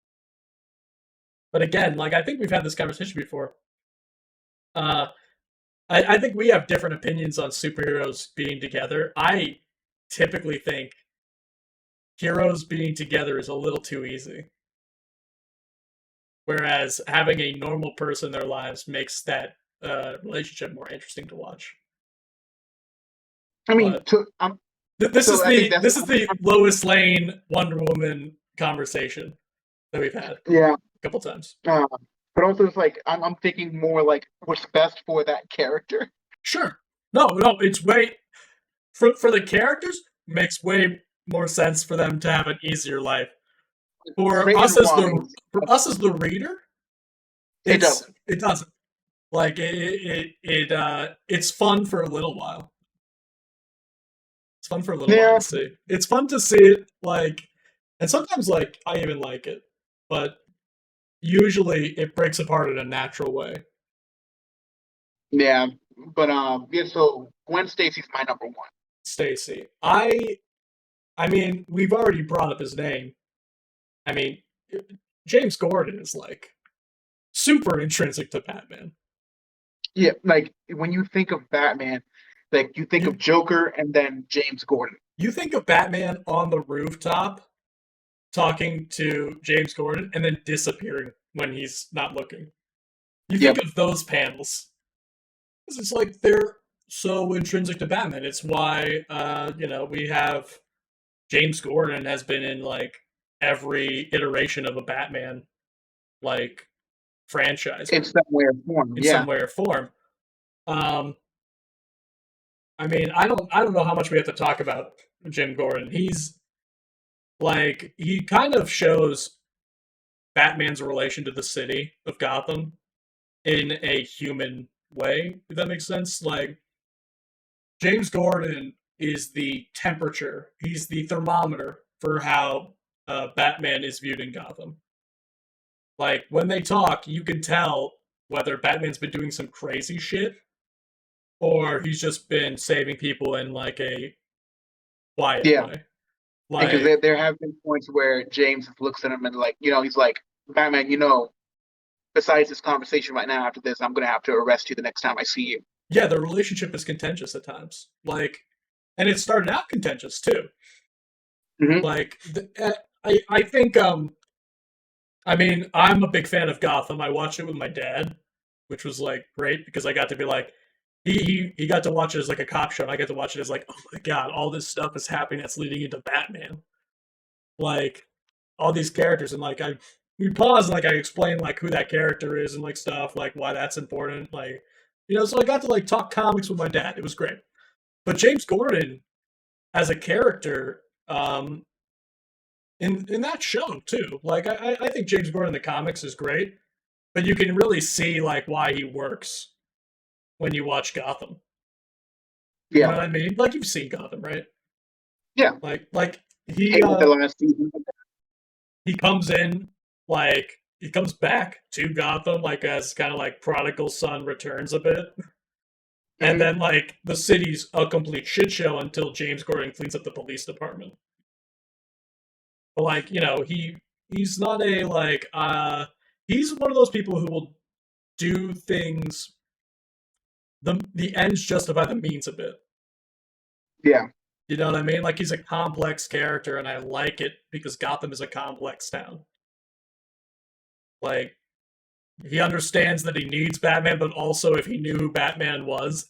but again, like I think we've had this conversation before. Uh, I think we have different opinions on superheroes being together. I typically think heroes being together is a little too easy. whereas having a normal person in their lives makes that relationship more interesting to watch. I mean, But to this is so I think that's the Lois Lane Wonder Woman conversation that we've had a yeah. couple times. Uh, but also, it's like I'm thinking more like what's best for that character. Sure. No, it's way for the characters makes way more sense for them to have an easier life. Rating wise, For us as the reader, it doesn't. it doesn't. Like it's fun for a little while. It's fun for a little while Yeah, to see. It's fun to see it like, and sometimes like I even like it, but usually it breaks apart in a natural way. yeah. But yeah. So Gwen Stacy's my number one. Stacy, I mean, we've already brought up his name. I mean, James Gordon is like super intrinsic to Batman. Yeah, like when you think of Batman, like you think of You Joker and then James Gordon. you think of Batman on the rooftop talking to James Gordon and then disappearing when he's not looking. You think Yep. of those panels. It's like they're so intrinsic to Batman. It's why we have James Gordon has been in like every iteration of a Batman like franchise In or some way or form. in Yeah. some way or form. Um, I mean, I don't know how much we have to talk about Jim Gordon. He's like he kind of shows Batman's relation to the city of Gotham in a human way, if that makes sense. Like James Gordon is the temperature. He's the thermometer for how Batman is viewed in Gotham. Like when they talk, you can tell whether Batman's been doing some crazy shit or he's just been saving people in like a quiet Yeah. way. Because Like there have been points where James looks at him and like, he's like, Batman, besides this conversation right now after this, I'm gonna have to arrest you the next time I see you. yeah, the relationship is contentious at times. Like, and it started out contentious too. Hmm. Like, I think I mean, I'm a big fan of Gotham. I watched it with my dad, which was like great because I got to be like, he got to watch it as like a cop show, and I got to watch it as like, oh my god, all this stuff is happening that's leading into Batman. Like all these characters, and like I we pause and like I explain like who that character is and like stuff, like why that's important, like so I got to like talk comics with my dad. It was great. But James Gordon as a character, in that show too. Like I think James Gordon in the comics is great, but you can really see like why he works when you watch Gotham. You know Yeah. what I mean? Like you've seen Gotham, right? Yeah. Like Hey, like the last season. he comes in like he comes back to Gotham like as kind of like prodigal son returns a bit. And Hmm. then like the city's a complete shit show until James Gordon cleans up the police department. But like, he's not a like he's one of those people who will do things the ends justify the means a bit. Yeah. You know what I mean? Like he's a complex character and I like it because Gotham is a complex town. Like he understands that he needs Batman, but also if he knew who Batman was,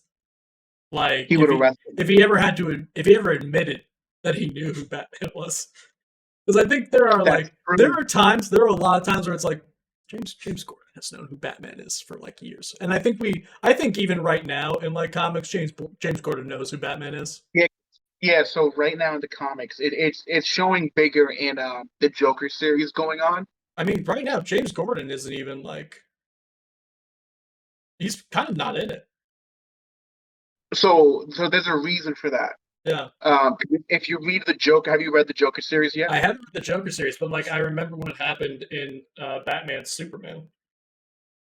like He would arrest him. if he ever admitted that he knew who Batman was. Because I think That's true. there are a lot of times where it's like James Gordon has known who Batman is for like years, and I think even right now in like comics, James Gordon knows who Batman is. Yeah. Yeah. So right now in the comics, it's showing bigger in the Joker series going on. I mean, right now James Gordon isn't even like he's kind of not in it. So there's a reason for that. Yeah, If you read the Joker, have you read the Joker series yet? I haven't read the Joker series, but like I remember what happened in Batman Superman,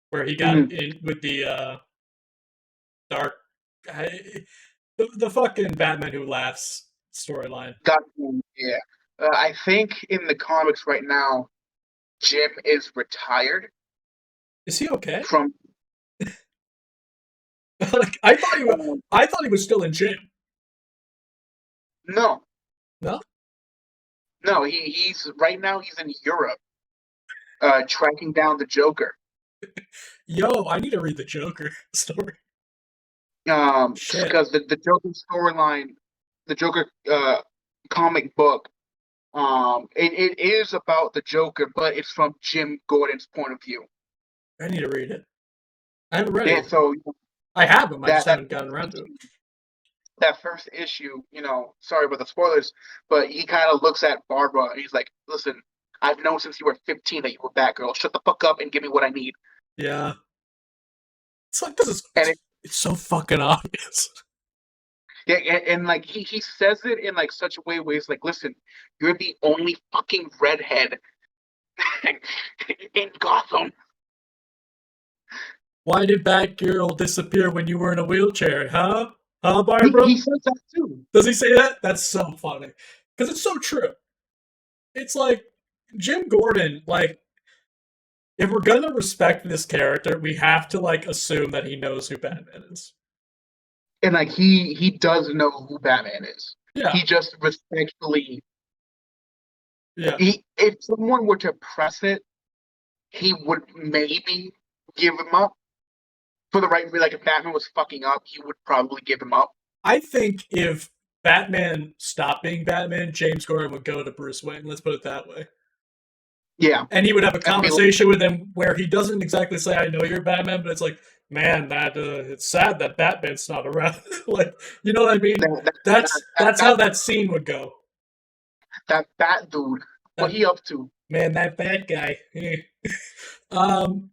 where he got Mhm. in with the dark. The fucking Batman Who Laughs storyline. Got him. Yeah. I think in the comics right now, Jim is retired Is he okay? from. Like Um, I thought he was still in jail. no, No, no, he's right now he's in Europe. tracking down the Joker. Yo, I need to read the Joker story. Shit. Because the Joker storyline, the Joker comic book, it is about the Joker, but it's from Jim Gordon's point of view. I need to read it. I haven't read Yeah, it. so I have them. I just that haven't gotten around to it. that first issue, sorry about the spoilers, but he kind of looks at Barbara and he's like, "Listen, I've known since you were 15 that you were Batgirl. Shut the fuck up and give me what I need." Yeah. It's like, this is, And it's so fucking obvious. yeah, and like he says it in like such a way where he's like, "Listen, you're the only fucking redhead in Gotham." Why did Batgirl disappear when you were in a wheelchair, huh? Huh, He, Barbara? he says that too. Does he say that? That's so funny. Because it's so true. It's like, Jim Gordon, like, if we're gonna respect this character, we have to, like, assume that he knows who Batman is. And like he does know who Batman is. Yeah. He just respectfully Yeah. if someone were to press it, he would maybe give him up for the right reason. Like if Batman was fucking up, he would probably give him up. I think if Batman stopped being Batman, James Gordon would go to Bruce Wayne. Let's put it that way. Yeah, And he would have a and be like, conversation with him where he doesn't exactly say, "I know you're Batman," but it's like, "Man, that it's sad that Batman's not around." Like, you know what I mean? that That's how that scene would go. that Bat dude, what That he up to? man, that bad guy. um,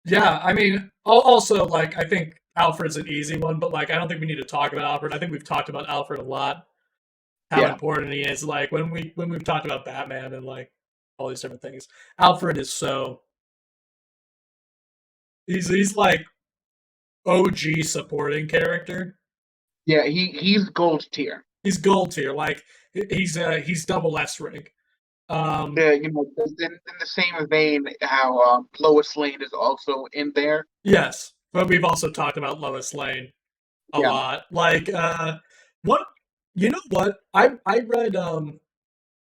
yeah, I mean, also like I think Alfred's an easy one, but like I don't think we need to talk about Alfred. I think we've talked about Alfred a lot, how Yeah, important he is. Like when we've talked about Batman and like all these different things, Alfred is so he's like OG supporting character. yeah, he's gold tier. He's gold tier. Like he's double S rank. Um, Yeah, in the same vein, how Lois Lane is also in there. yes, but we've also talked about Lois Lane a Yeah, lot. Like what you know what? I read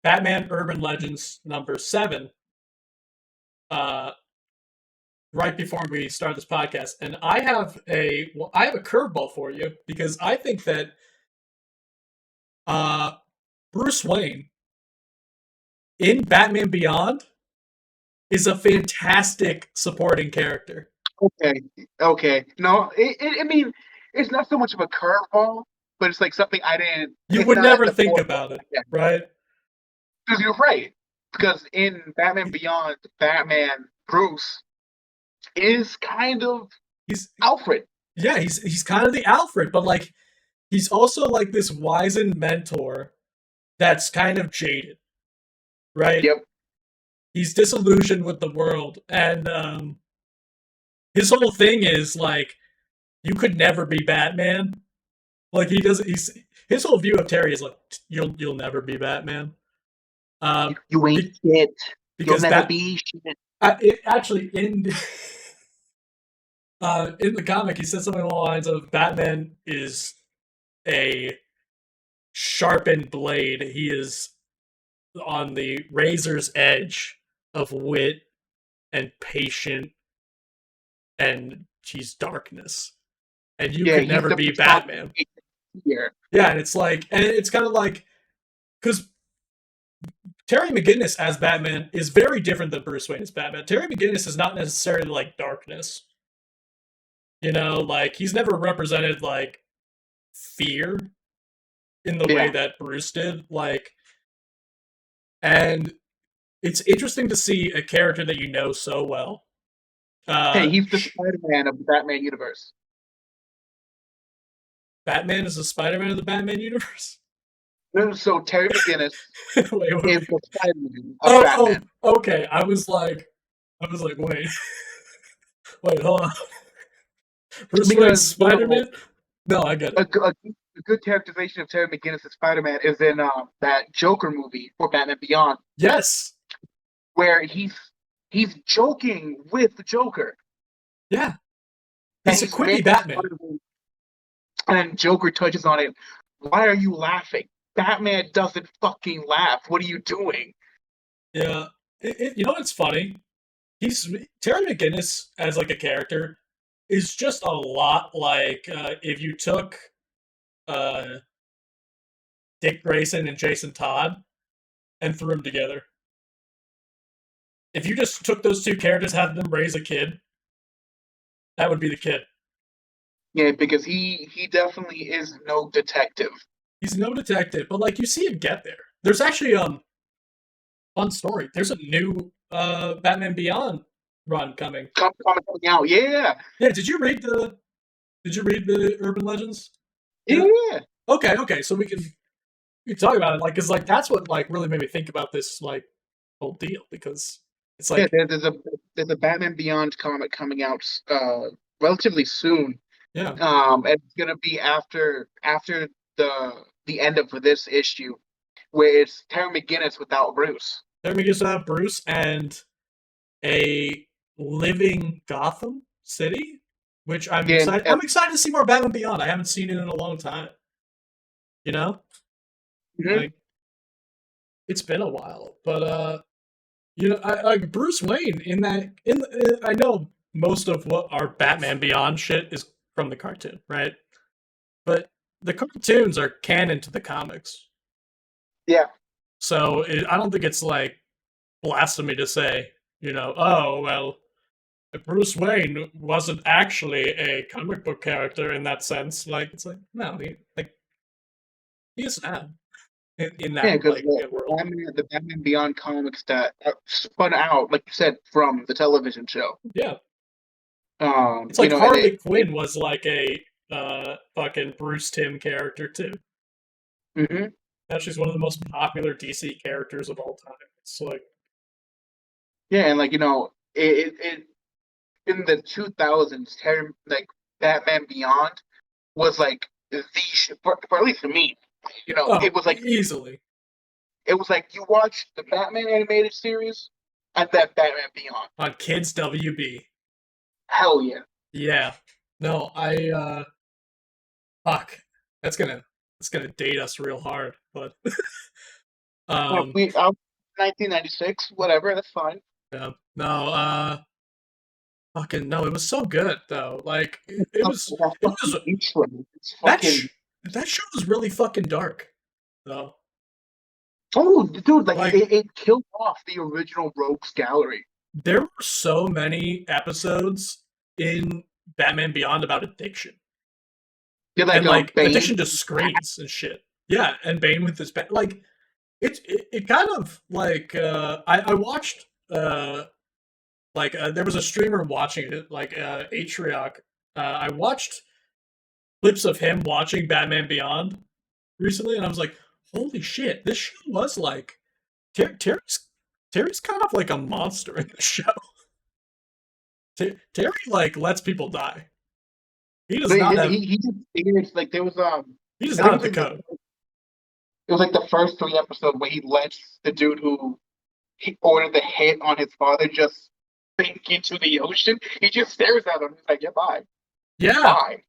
Batman Urban Legends number 7 uh right before we start this podcast, and I have a curveball for you because I think that uh Bruce Wayne in Batman Beyond is a fantastic supporting character. okay, okay. No, I mean, it's not so much of a curveball, but it's like something I didn't. You It's would not at never the think forefront. about it, Yeah, right? because you're right. Because in Batman Beyond, Batman Bruce is kind of He's Alfred. yeah, he's kind of the Alfred, but like he's also like this wizened mentor that's kind of jaded, right? Yep. He's disillusioned with the world, and his whole thing is like you could never be Batman. Like he doesn't. He's his whole view of Terry is like you'll never be Batman. You ain't Be, shit. You'll because never Bat be shit. actually in the comic he says something along the lines of Batman is a sharpened blade. He is on the razor's edge of wit and patient, and he's darkness. And you Yeah, could he's never the be Batman. personification here. Yeah, and it's like, and it's kind of like, because Terry McGinnis as Batman is very different than Bruce Wayne as Batman. Terry McGinnis is not necessarily like darkness. You know, like he's never represented like fear in the way Yeah. that Bruce did. Like, and it's interesting to see a character that you know so well. Hey, he's the Spider-Man of the Batman universe. Batman is the Spider-Man of the Batman universe. So Terry McGinnis wait, wait, is wait. the Spider-Man of Oh, Batman. okay. I was like, wait, wait, hold on. Bruce Wayne's Because Spider-Man? No, I get it. a good characterization of Terry McGinnis as Spider-Man is in that Joker movie for Batman Beyond, Yes. where he's joking with the Joker, Yeah. and He's a he's quippy making Batman. fun of him, and Joker touches on it. Why are you laughing? Batman doesn't fucking laugh. What are you doing? Yeah. You know what's funny? He's Terry McGinnis as like a character is just a lot like if you took uh, Dick Grayson and Jason Todd and threw them together. If you just took those two characters, had them raise a kid, that would be the kid. Yeah, because he definitely is no detective. He's no detective, but like you see him get there. There's actually fun story. There's a new Batman Beyond run coming. Coming out, yeah, Yeah, did you read the Urban Legends? Yeah. yeah. Okay, so we can talk about it, like, cause like that's what like really made me think about this like whole deal because it's Yeah, like there's a Batman Beyond comic coming out relatively soon. yeah, And it's gonna be after the end of this issue, where it's Terry McGinnis without Bruce. there we just have Bruce and a living Gotham City, which I'm Yeah, excited. I'm excited to see more Batman Beyond. I haven't seen it in a long time. You know, mhm. like it's been a while, but you know, I like Bruce Wayne in that. I know most of what our Batman Beyond shit is from the cartoon, right? But the cartoons are canon to the comics, Yeah, so I don't think it's like blasphemy to say, oh well, Bruce Wayne wasn't actually a comic book character in that sense. Like it's like no, he is now in yeah, that because like world. The Batman Beyond comics that spun out, like you said, from the television show. Yeah, it's like And Harley it Quinn was like a fucking Bruce Timm character too. mhm. Now she's one of the most popular DC characters of all time. It's like Yeah, and like it in the 2000s, Terry like Batman Beyond was like for at least for me, oh, easily it was like you watch the Batman animated series and then Batman Beyond. on Kids WB. Hell yeah. Yeah, no, I fuck. That's gonna date us real hard, but Yeah, um, 1996, whatever, that's fine. yeah, no, fucking no, it was so good though. Like That it was fucking intro. It's that fucking that show was really fucking dark though. oh, dude, like Like it killed off the original Rogues Gallery. there were so many episodes in Batman Beyond about addiction Did and like like Bane. addiction to screens and shit. Yeah, and Bane with his like it kind of like I watched there was a streamer watching it like Atriarch. I watched clips of him watching Batman Beyond recently, and I was like, holy shit, this show was like Terry's kind of like a monster in the show. Terry like lets people die. He does But not have. he did figures like there was He does I not think have the code. it was like the first three episodes where he lets the dude who he ordered the hit on his father just sink into the ocean. He just stares at him. He's like, "Yeah, bye, Yeah, bye."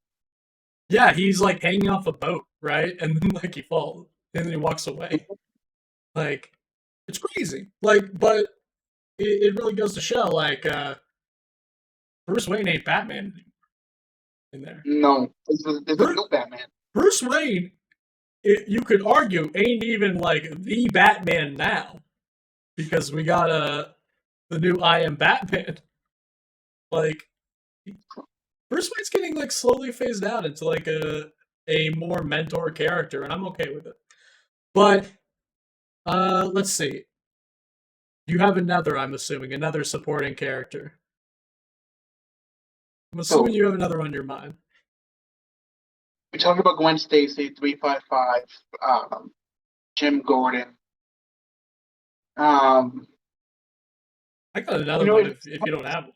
yeah. He's like hanging off a boat, right? And then like he falls, and then he walks away. Like it's crazy. Like, but it really goes to show like Bruce Wayne ain't Batman in there. No, this is Bruce, new Batman. Bruce Wayne, you could argue, ain't even like the Batman now because we got the new I Am Batman. Like Bruce Wayne's getting like slowly phased out into like a more mentor character, and I'm okay with it. But let's see. You have another, I'm assuming, another supporting character. I'm assuming So you have another on your mind. we talked about Gwen Stacy, 355, Jim Gordon. Um, I got you another know, one if you don't have one.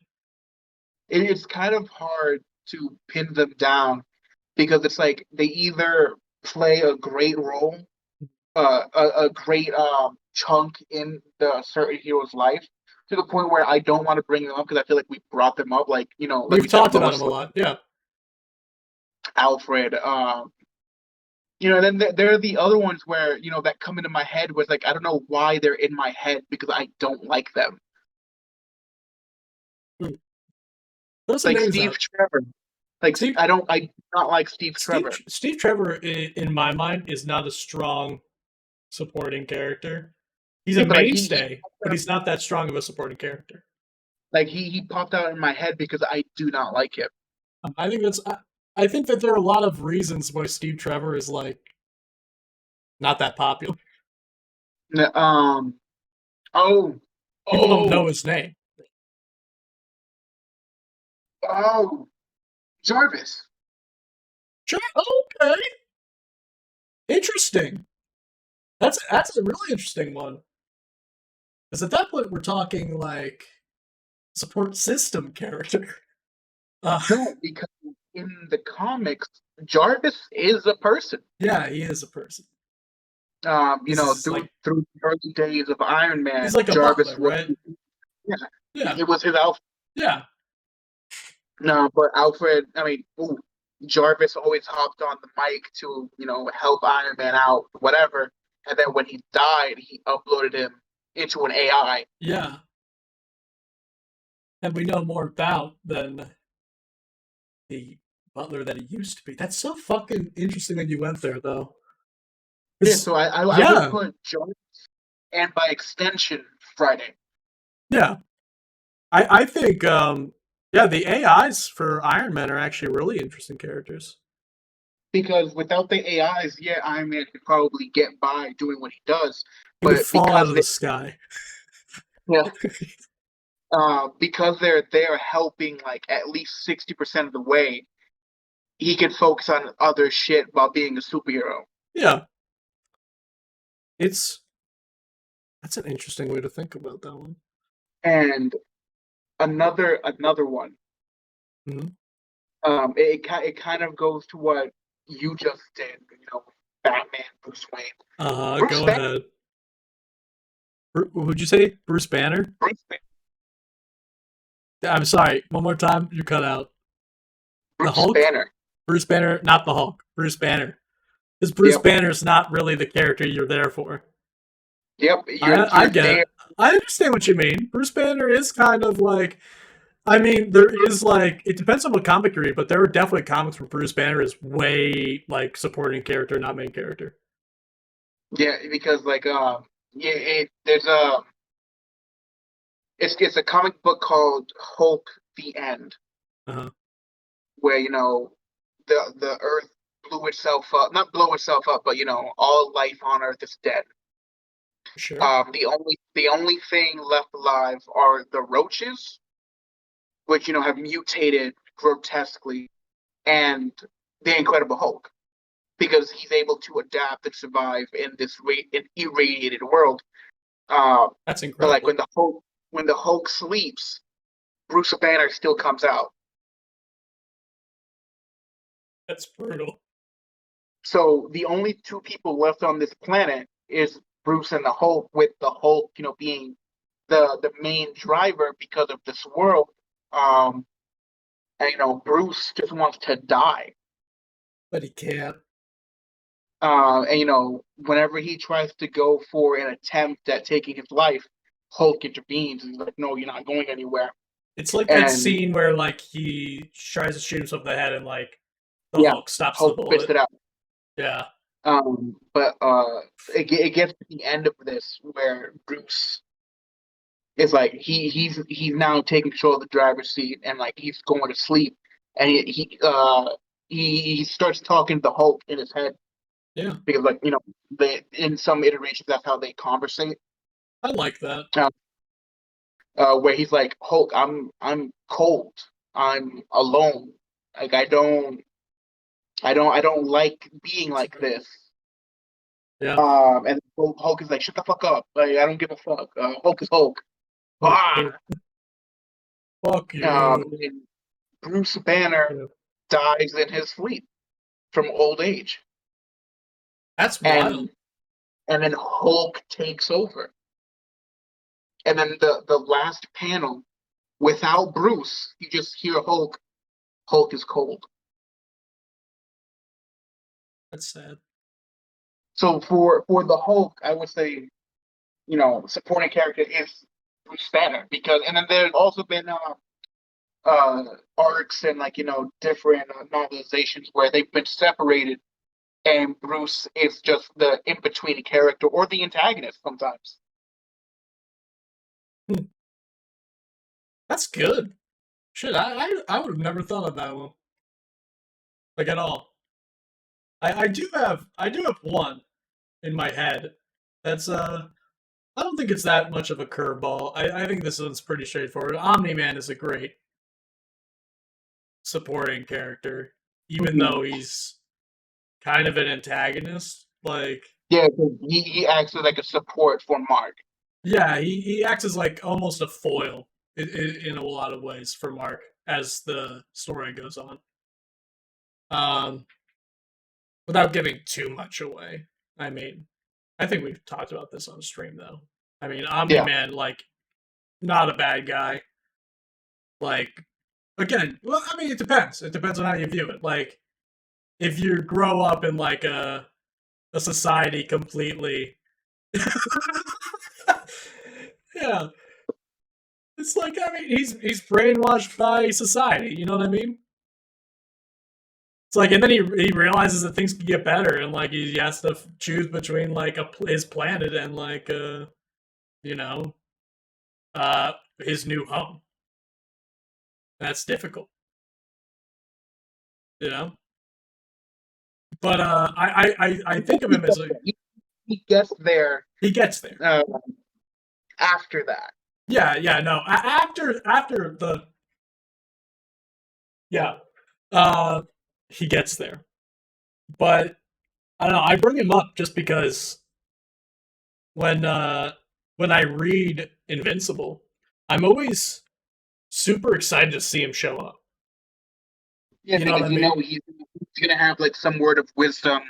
it's kind of hard to pin them down because it's like they either play a great role, a great chunk in the certain hero's life to the point where I don't want to bring them up because I feel like we brought them up, like like We've we said, talked about him Lois a Lane, lot. Yeah. Alfred, Then there are the other ones where that come into my head was like I don't know why they're in my head because I don't like them. Hmm. Throw some Like names Steve out. Trevor. Like Steve I do not like Steve Trevor. Steve Trevor, in my mind, is not a strong supporting character. He's a Yeah, but like he mainstay, but he's not that strong of a supporting character. like he popped out in my head because I do not like him. I think that's. I think that there are a lot of reasons why Steve Trevor is like not that popular. Um. Oh. People don't know Oh. his name. Oh. Jarvis. Sure. Okay. Interesting. That's a really interesting one. Because at that point we're talking like support system character. Uh, No, because in the comics, Jarvis is a person. yeah, he is a person. You This know, is through like through the early days of Iron he's Man, like a Jarvis butler, was right? yeah, Yeah, it was his outfit. yeah, No, but Alfred, I mean, Jarvis always hopped on the mic to, help Iron Man out, whatever. And then when he died, he uploaded him into an AI. yeah. And we know more about than the butler that he used to be. That's so fucking interesting that you went there, though. Yeah, It's so I would yeah, put Jarvis and by extension Friday yeah. I think yeah, the AIs for Iron Man are actually really interesting characters. because without the AIs, yeah, Iron Man could probably get by doing what he does, He would but fall out of the sky. yeah, because they're there helping like at least 60% of the way, he can focus on other shit while being a superhero. Yeah, it's that's an interesting way to think about that one. And another one. Mhm. It kind of goes to what you just did. Batman, Bruce Wayne, Bruce Go Banner, ahead. Would you say Bruce Banner? Bruce, I'm sorry. One more time. You cut out. The Bruce Hulk? Banner. Bruce Banner, not the Hulk. Bruce Banner. Because Bruce Yep, Banner's not really the character you're there for. yep. You're I get there, it. I understand what you mean. Bruce Banner is kind of like. I mean, there is like. It depends on what comic you read, but there are definitely comics where Bruce Banner is way like supporting character, not main character. yeah, because like yeah, there's a it's a comic book called Hulk: The End, Uh-huh. where the Earth blew itself up, not blow itself up, but all life on Earth is dead. Sure. The only thing left alive are the roaches, which have mutated grotesquely, and the Incredible Hulk, because he's able to adapt and survive in this irradiated world. Uh, That's but like incredible. when the Hulk sleeps, Bruce Banner still comes out. That's brutal. So the only two people left on this planet is Bruce and the Hulk, with the Hulk, being the main driver because of this world. Um, and Bruce just wants to die. But he can't. And whenever he tries to go for an attempt at taking his life, Hulk intervenes and he's like, "No, you're not going anywhere." It's like that And scene where like he tries to shoot himself in the head and like the yeah, Hulk stops the Hulk spits bullet. it out. Yeah. But it gets to the end of this where Bruce is like he's now taking control of the driver's seat and like he's going to sleep, and he starts talking to the Hulk in his head Yeah. because like they in some iterations that's how they conversate. I like that. Uh, where he's like, Hulk, I'm cold, I'm alone, like I don't like being like this. Yeah. And Hulk is like, shut the fuck up, like I don't give a fuck. Hulk is Hulk. Fuck Ah. you. Fuck you. And Bruce Banner Yeah. dies in his sleep from old age, That's and wild. then Hulk takes over, and then the last panel without Bruce, you just hear Hulk. Hulk is cold. That's sad. So for the Hulk, I would say, supporting character is Bruce Banner, because, and then there's also been arcs and, like, different novelizations where they've been separated, and Bruce is just the in between character or the antagonist sometimes. Hmm, that's good. Shit, I would have never thought of that one, like, at all. I do have one in my head. That's I don't think it's that much of a curveball. I think this one's pretty straightforward. Omni Man is a great supporting character, even Mhm. though he's kind of an antagonist. Like, Yeah, 'cause he acts as like a support for Mark. yeah, he acts as like almost a foil in a lot of ways for Mark as the story goes on. Um, without giving too much away. I mean, I think we've talked about this on stream though. I mean, Omni Yeah, Man, like, not a bad guy. Like, again, well, I mean, it depends. It depends on how you view it. Like, if you grow up in like a society completely, yeah, it's like, I mean, he's brainwashed by society. You know what I mean? It's like, and then he realizes that things can get better, and like he has to choose between like his planet and like you know his new home. That's difficult, you know. But I think of him as a he gets there he gets there. uh, after that. Yeah, no. After the yeah, uh, he gets there. But I don't know. I bring him up just because when uh when I read Invincible, I'm always super excited to see him show up. Yeah, You know what because I mean? he's gonna have like some word of wisdom,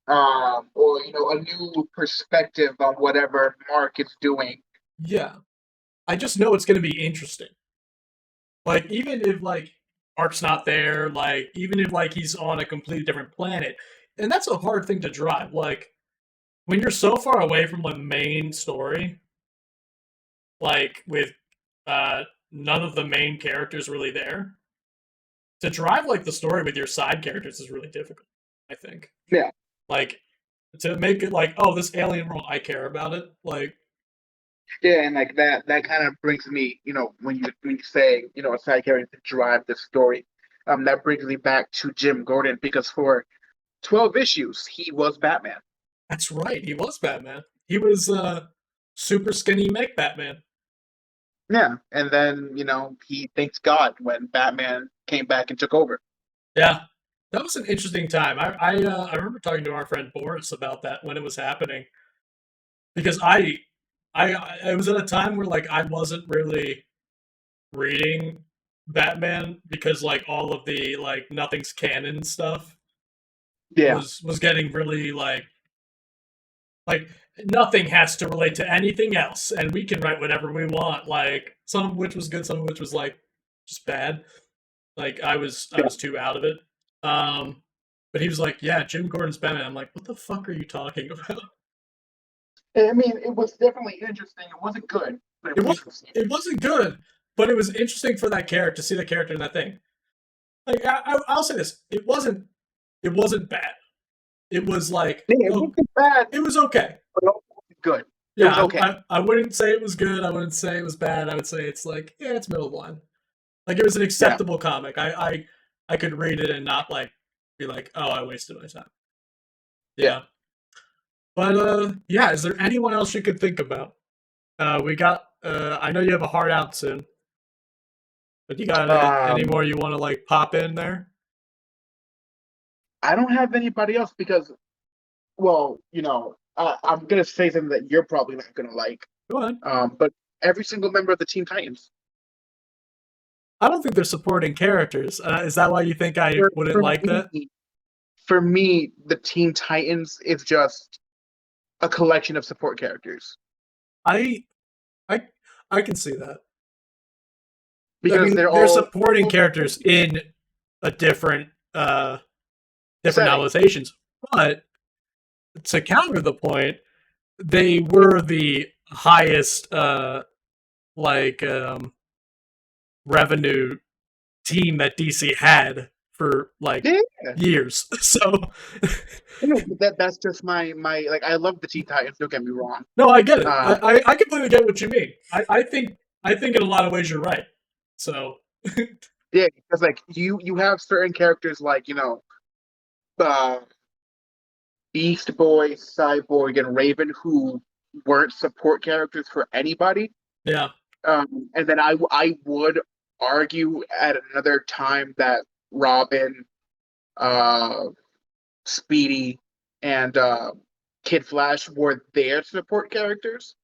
or a new perspective on whatever Mark is doing. Yeah. I just know it's gonna be interesting. Like, even if like Art's not there, like even if like he's on a completely different planet, and that's a hard thing to drive. Like, when you're so far away from the main story, like with uh none of the main characters really there, to drive like the story with your side characters is really difficult, I think. Yeah, Like, to make it like, oh, this alien world, I care about it. Like, yeah, and like that kind of brings me, when you say, a side character to drive the story, that brings me back to Jim Gordon, because for 12 issues he was Batman. that's right, he was Batman. He was super skinny make Batman. Yeah, and then he thanks God when Batman came back and took over. Yeah. That was an interesting time. I remember talking to our friend Boris about that when it was happening, because I was at a time where like I wasn't really reading Batman because like all of the like nothing's canon stuff Yeah, was getting really like nothing has to relate to anything else and we can write whatever we want, like some of which was good, some of which was like just bad. Like, I yeah. was too out of it. um but he was like, yeah, Jim Gordon's Batman. I'm like, what the fuck are you talking about? I mean, it was definitely interesting. It wasn't good, but it it was was interesting. it wasn't good, but it was interesting for that character to see the character in that thing. Like, I'll say this, it wasn't bad. It was like, Yeah, it oh, wasn't bad, it was okay. but it wasn't good. It was Yeah, okay. I wouldn't say it was good. I wouldn't say it was bad. I would say it's like, yeah, it's middle of the line. Like, it was an Yeah. acceptable comic. I could read it and not like be like, oh, I wasted my time. You Yeah. know. But yeah. Is there anyone else you could think about? We got. I know you have a hard out soon, but you got any Um, more you want to like pop in there? I don't have anybody else because, well, I'm gonna say something that you're probably not gonna like. Go ahead. But every single member of the Teen Titans. I don't think they're supporting characters. Is that why you think I For, wouldn't for like that? me, for me, the Teen Titans is just a collection of support characters, I I I can see that. I because mean, they're they're all supporting characters in a different different setting. novelizations, but to counter the point, they were the highest like revenue team that DC had for like Yeah, years. So that's just my like. I love the Teen Titans. Don't get me wrong. no, I get it. Uh, I completely get what you mean. I think in a lot of ways you're right. So yeah, because like you have certain characters like uh, Beast Boy, Cyborg, and Raven who weren't support characters for anybody. yeah, And then I would argue at another time that Robin, uh, Speedy, and Kid Flash were their support characters.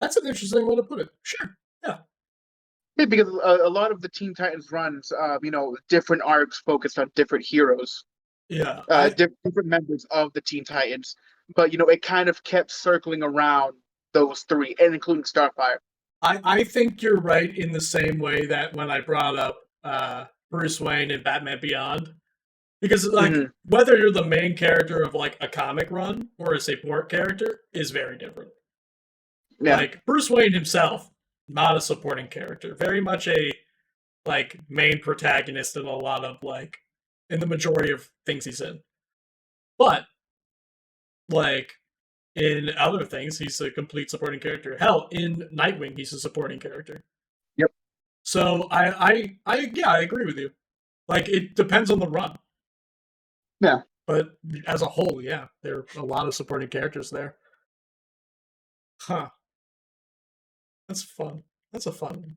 that's an interesting way to put it. Sure. Yeah. Yeah, because a lot of the Teen Titans runs, different arcs focused on different heroes, Yeah. I different members of the Teen Titans. But it kind of kept circling around those three, and including Starfire. I think you're right in the same way that when I brought up Bruce Wayne and Batman Beyond. Because like Hmm. whether you're the main character of like a comic run or a support character is very different. Yeah, Like Bruce Wayne himself, not a supporting character, very much a like main protagonist in a lot of like in the majority of things he's in. But like in other things, he's a complete supporting character. Hell, in Nightwing, he's a supporting character. yep, So yeah, I agree with you. Like it depends on the run, yeah. but as a whole, yeah, there are a lot of supporting characters there. Huh. That's fun. That's a fun one.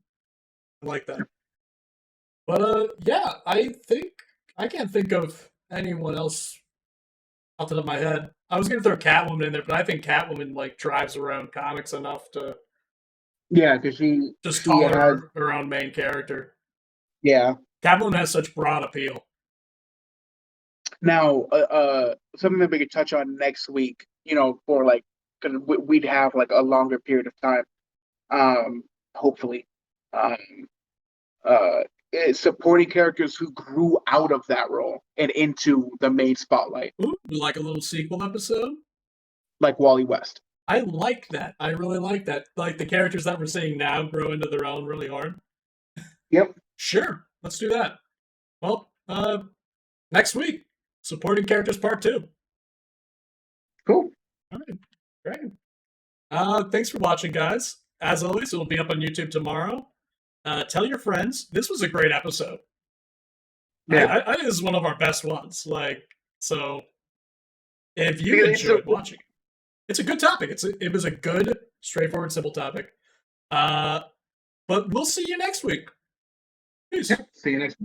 I like that. But yeah, I think I can't think of anyone else off the top of my head. I was gonna throw Catwoman in there, but I think Catwoman like drives around comics enough to Yeah, because she just she call has, her own main character. yeah. Catwoman has such broad appeal. Now, something that we could touch on next week, for like, because we'd have like a longer period of time, hopefully, um, uh, is supporting characters who grew out of that role and into the main spotlight, Ooh, like a little sequel episode. like Wally West. I like that. I really like that. Like the characters that we're seeing now grow into their own really hard. Yep. Sure, let's do that. Well, next week, supporting characters part two. Cool. All right, great. Thanks for watching, guys. As always, it'll be up on YouTube tomorrow. Tell your friends. This was a great episode. Yeah. I think this is one of our best ones. Like, so if you Because it's a, enjoyed watching, it's a good topic. It was a good, straightforward, simple topic. Uh, but we'll see you next week. Peace. see you next.